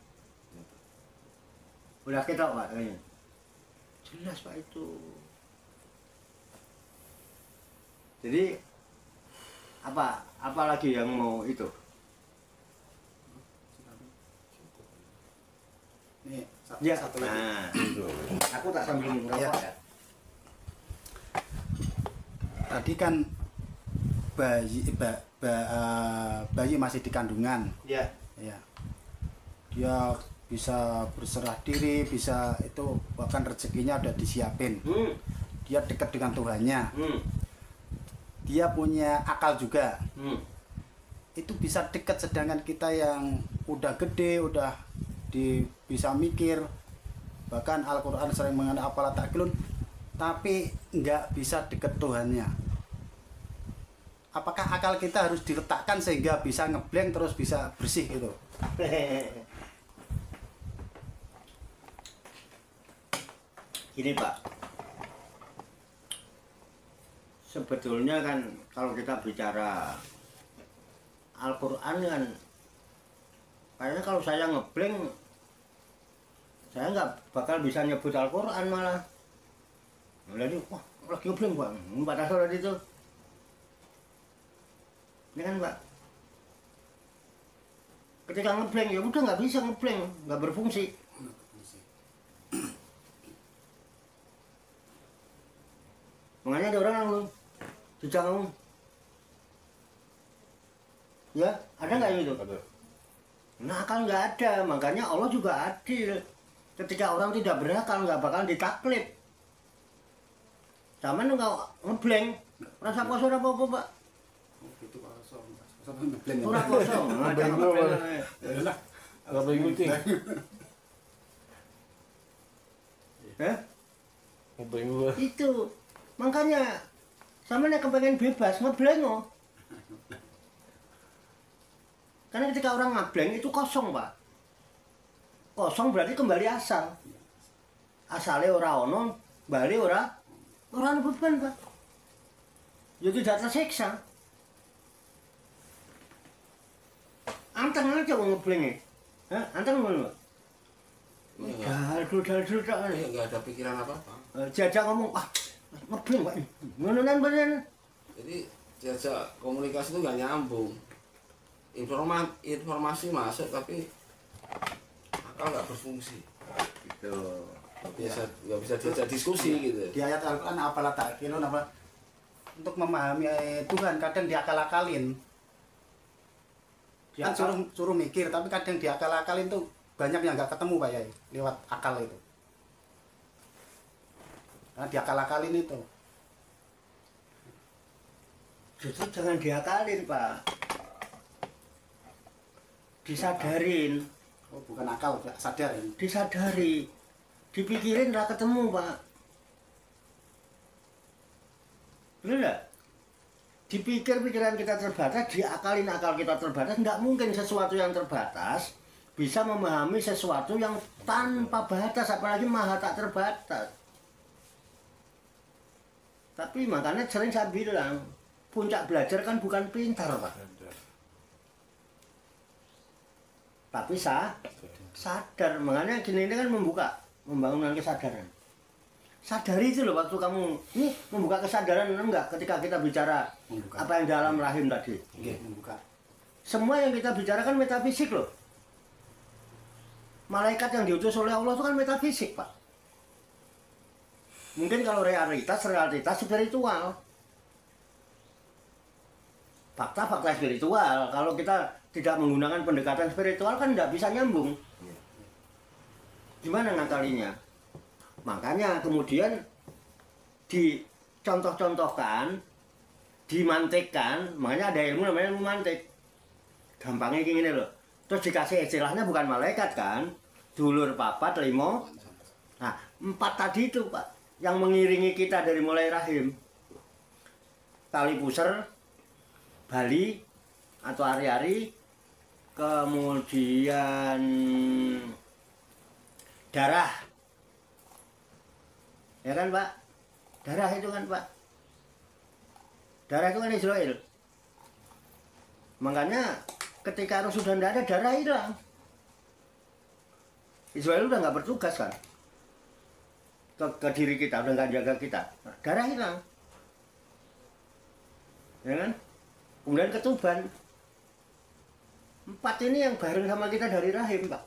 Udah ketok Pak? Jelas Pak itu. Jadi apa lagi yang mau itu? Nih, Ya, satu lagi. nah, aku tak sambil minum rokok ya. Tadi kan bayi masih di kandungan, Ya. ya. Dia bisa berserah diri, bisa itu bahkan rezekinya udah disiapin. Dia dekat dengan Tuhannya. Dia punya akal juga. Itu bisa dekat, sedangkan kita yang udah gede, udah bisa mikir, bahkan Al-Quran sering mengatakan apalah ta'qilun, tapi nggak bisa dekat Tuhannya. Apakah akal kita harus diletakkan sehingga bisa ngeblank terus bisa bersih gitu? Gini Pak, sebetulnya kan kalau kita bicara Al-Quran kan, kayaknya kalau saya ngeblank, saya nggak bakal bisa nyebut Al-Quran malah. Jadi, wah lagi ngeblank Pak, Pak Tasor tadi itu. Ini kan Pak, ketika ngeblank ya udah nggak bisa ngeblank, nggak berfungsi. Makanya ada orang yang dijangung. Ya, ada nggak yang itu? Ada. Nah, akal nggak ada, makanya Allah juga adil. Ketika orang tidak berakal nggak bakal ditaklid. Sama nggak ngeblank, rasa kosong apa Pak? Itu kosong, ngeblank. Orang kosong, ada Ngeblank ngeblank. dulu, Gak boleh ikutin. Hah? Ngeblank gue. Itu, makanya sama nek kepengen bebas ngeblank oh. Karena ketika orang ngeblank itu kosong Pak. Kosong berarti kembali asal. Asalnya ora ono, bali ora ana beban Pak. Ya tidak tersiksa. Anteng aja wong ngeblank. Hah? Anteng ngono Pak. Dal-dal tak. Nggak ada pikiran apa-apa. Jajak ngomong, ah ngeblank Pak. Ngono bener. Jadi jajak komunikasi itu nggak nyambung. Informasi masuk tapi akal nggak berfungsi. Gitu. Nggak bisa diajak diskusi gitu. Di ayat Al-Quran apalah ta'qilun, apa untuk memahami Tuhan kadang diakal-akalin. Kan suruh mikir, tapi kadang diakal-akalin tuh banyak yang nggak ketemu Pak Yai lewat akal itu. Nah, diakal-akalin itu. Justru jangan diakalin Pak. Disadarin. Oh, bukan akal, sadar ini. Disadari, dipikirin nggak ketemu Pak. Bener nggak? Dipikir pikiran kita terbatas, diakalin akal kita terbatas, nggak mungkin sesuatu yang terbatas bisa memahami sesuatu yang tanpa batas, apalagi maha tak terbatas. Tapi makanya sering saya bilang, puncak belajar kan bukan pintar Pak, tapi sadar. Makanya gini ini kan membangun kesadaran. Sadari itu loh waktu kamu ini membuka kesadaran enggak ketika kita bicara Membuka. apa yang dalam rahim tadi. Oke, membuka. Semua yang kita bicarakan metafisik loh. Malaikat yang diutus oleh Allah itu kan metafisik Pak. Mungkin kalau realitas spiritual. Fakta spiritual. Kalau kita tidak menggunakan pendekatan spiritual kan tidak bisa nyambung. Gimana ngakalinya? Makanya kemudian dicontoh-contohkan, dimantikkan, makanya ada ilmu namanya ilmu mantik. Gampangnya kayak gini loh. Terus dikasih istilahnya bukan malaikat kan, dulur papat limo. Nah 4 tadi itu Pak, yang mengiringi kita dari mulai rahim. tali pusar, Bali atau ari-ari, kemudian darah, ya kan Pak? Darah itu kan Pak, darah itu kan Israel. Makanya ketika Arab sudah tidak ada, darah hilang. Israel udah nggak bertugas kan ke diri kita, udah nggak jaga kita, darah hilang, ya kan? Kemudian ketuban, 4 ini yang bareng sama kita dari rahim Pak.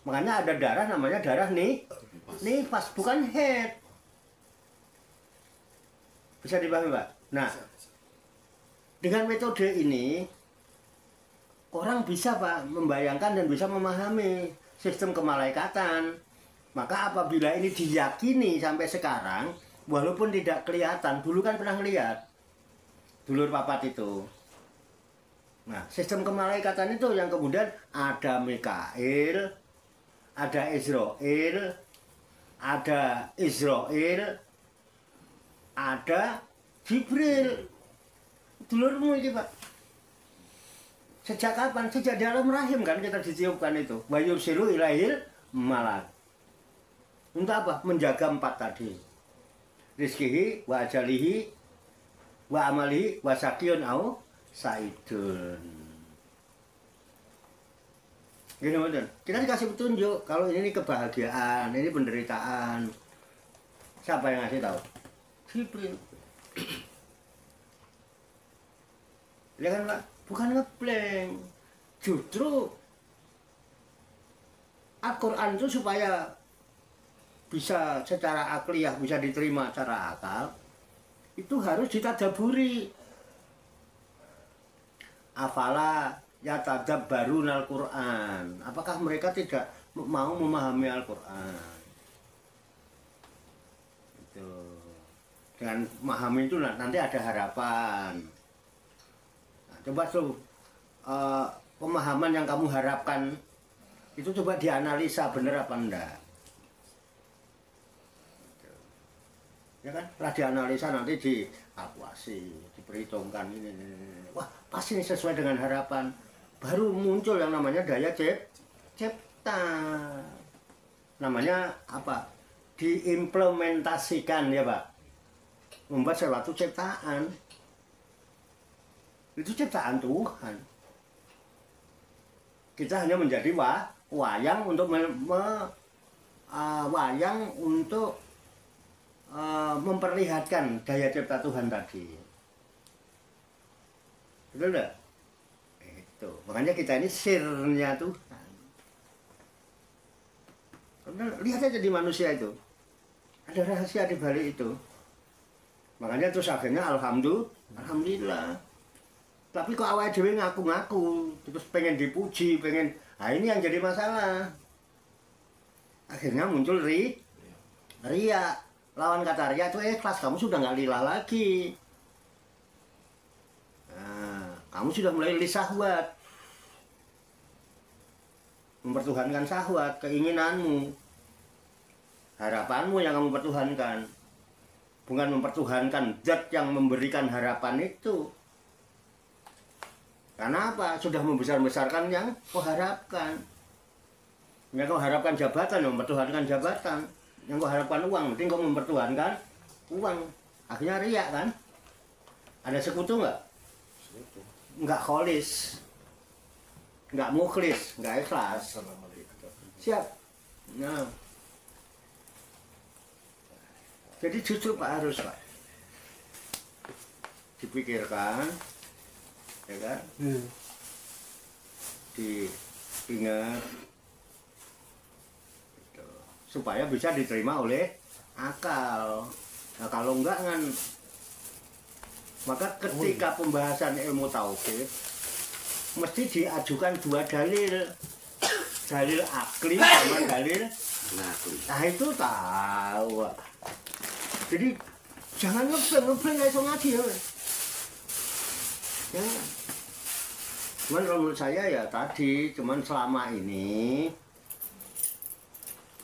Makanya ada darah namanya darah nifas, bukan head. Bisa dipahami Pak? Nah, dengan metode ini orang bisa Pak membayangkan dan bisa memahami sistem kemalaikatan. Maka apabila ini diyakini sampai sekarang, walaupun tidak kelihatan, dulu kan pernah lihat dulur papat itu. Nah, sistem kemalaikatan itu yang kemudian ada Mikail, ada Israel, ada ada Jibril. Dulurmu ini Pak. Sejak kapan? Sejak dalam rahim kan kita ditiupkan itu. Wa yursilu ilaihil malak. Untuk apa? Menjaga 4 tadi. Rizkihi, wa ajalihi, wa amalihi, wa sakiyun au saidun. Gini betul. Kita dikasih petunjuk kalau ini kebahagiaan, ini penderitaan. Siapa yang ngasih tahu? Jibril. Ya kan Pak? Bukan ngebleng. Justru Al-Quran itu supaya bisa secara akliyah, bisa diterima secara akal, itu harus ditadaburi. Afala yatadabbarun Al-Quran. Apakah mereka tidak mau memahami Al-Quran? Itu. Dengan memahami itu nanti ada harapan. Nah, coba tuh pemahaman yang kamu harapkan itu coba dianalisa benar apa enggak. Ya kan? Setelah dianalisa nanti dievaluasi, diperhitungkan ini. Wah, pasti ini sesuai dengan harapan. Baru muncul yang namanya daya cipta. Namanya apa? Diimplementasikan ya Pak. Membuat suatu ciptaan. Itu ciptaan Tuhan. Kita hanya menjadi wayang untuk wayang untuk memperlihatkan daya cipta Tuhan tadi. Betul enggak? Itu. Makanya kita ini sirnya Tuhan. Lihat aja di manusia itu. Ada rahasia di balik itu. Makanya terus akhirnya alhamdulillah. Tapi kok awal dewe ngaku-ngaku, terus pengen dipuji, pengen, nah ini yang jadi masalah. Akhirnya muncul ria. Lawan kata ria itu ikhlas, kamu sudah nggak lillah lagi. Nah, kamu sudah mulai lisahwat. Mempertuhankan syahwat, keinginanmu. Harapanmu yang kamu pertuhankan. Bukan mempertuhankan zat yang memberikan harapan itu. Karena apa? Sudah membesar-besarkan yang kau harapkan. Yang kau harapkan jabatan, mempertuhankan jabatan. Yang kau harapkan uang, penting kau mempertuhankan uang. Akhirnya riak kan? Ada sekutu nggak? Nggak kholis, nggak mukhlis, nggak ikhlas. Siap. Nah, jadi justru Pak harus Pak dipikirkan, ya kan? Diingat. Supaya bisa diterima oleh akal. Nah kalau enggak kan, maka ketika pembahasan ilmu tauhid mesti diajukan 2 dalil, dalil akli sama dalil nakli. Nah itu tahu. Jadi jangan ngebleng nggak iso ngaji ya. Ya. Cuman kalau menurut saya ya tadi, cuman selama ini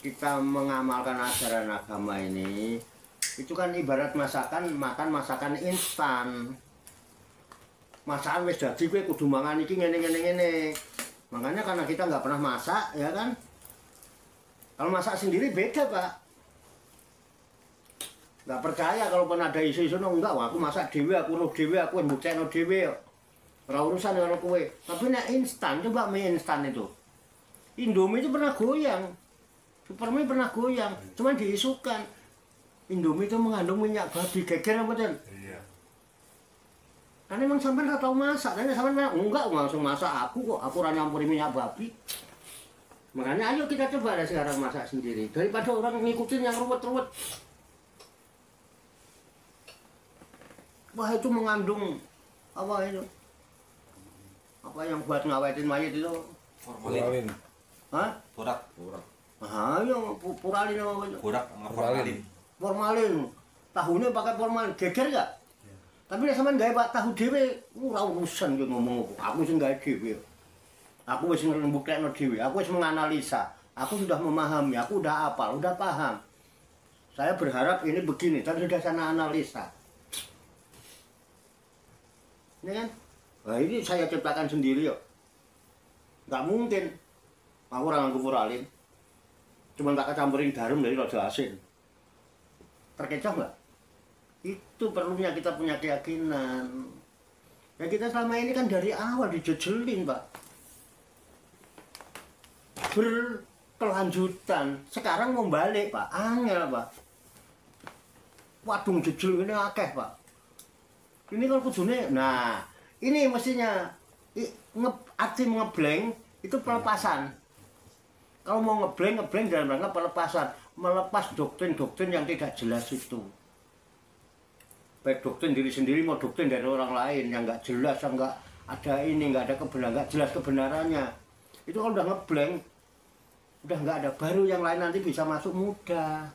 kita mengamalkan ajaran agama ini, itu kan ibarat makan masakan instan. masakan wis dadi kowe kudu mangan iki ngene. Makanya karena kita nggak pernah masak, ya kan? Kalau masak sendiri beda, Pak. Nggak percaya kalau pernah ada isu-isu, no, enggak, wah, aku masak dewe, aku roh dewe, aku mbuktekno dewe. Ora urusan karo kowe. Tapi nek instan, coba mie instan itu. Indomie itu pernah goyang. Supermie pernah goyang, cuman diisukan. Indomie itu mengandung minyak babi, geger apa, Den? Iya. Karena emang sampean nggak tahu masak, karena sampean enggak langsung masak aku kok, aku ora nyampuri minyak babi. Makanya ayo kita coba deh sekarang masak sendiri, daripada orang ngikutin yang ruwet-ruwet. Wah itu mengandung apa itu? Apa yang buat ngawetin mayat itu? Formalin. Hah? Borak. Ah, ayo puralin apa itu? Borak sama formalin. Formalin. Tahunya pakai formalin, geger nggak? Tapi nek sampean gawe Pak tahu dhewe ora urusan yo ngomong aku sing gawe dhewe. Aku wis ngrembuktekno dhewe, aku wis menganalisa. Aku sudah memahami, aku udah hafal, udah paham. Saya berharap ini begini, tapi sudah sana analisa. Ini kan? Nah, ini saya ciptakan sendiri yo. Nggak mungkin. Aku orang nganggo formalin. Cuma tak campurin garam dari rada asin. Terkecoh nggak? Itu perlunya kita punya keyakinan. Ya kita selama ini kan dari awal dijejelin, Pak. Berkelanjutan. Sekarang mau balik, Pak. Angel, Pak. Wadung jejel ini akeh, Pak. Ini kan kudune. Nah, ini mestinya arti ngeblank itu pelepasan. Kalau mau ngeblank dalam rangka pelepasan, melepas doktrin-doktrin yang tidak jelas itu. Baik doktrin diri sendiri mau doktrin dari orang lain yang nggak jelas, yang nggak ada ini, nggak ada kebenaran, nggak jelas kebenarannya. Itu kalau udah ngeblank, udah nggak ada, baru yang lain nanti bisa masuk mudah.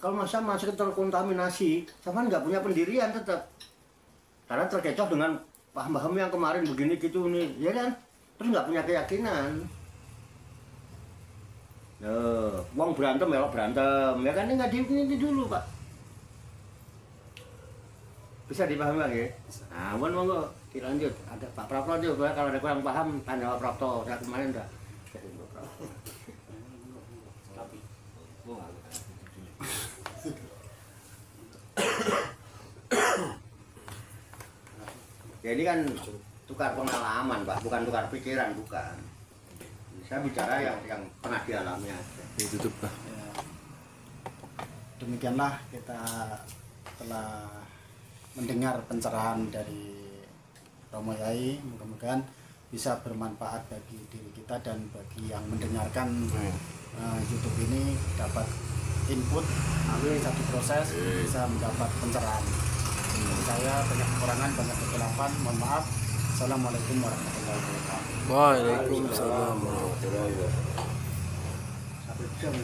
Kalau masa masih terkontaminasi, sama nggak punya pendirian tetap. Karena terkecoh dengan paham-paham yang kemarin begini gitu nih, ya kan? Terus nggak punya keyakinan. Uang berantem, melok berantem, ya kan? Ini nggak ini dulu, Pak. Bisa dipahami lagi? Nah, monggo dilanjut. Ada Pak Prapto juga kalau ada kurang paham tanya Pak Prapto. Saya kemarin udah. Jadi kan tukar pengalaman, Pak, bukan tukar pikiran, bukan. Saya bicara yang pernah dialami aja. Ditutup lah. Ya. Demikianlah kita telah mendengar pencerahan dari Romo Yai, mudah-mudahan bisa bermanfaat bagi diri kita dan bagi yang mendengarkan YouTube ini dapat input, satu proses bisa mendapat pencerahan. Saya banyak kekurangan, banyak kegelapan, mohon maaf. Assalamualaikum warahmatullahi wabarakatuh. Waalaikumsalam warahmatullahi wabarakatuh. 1 jam.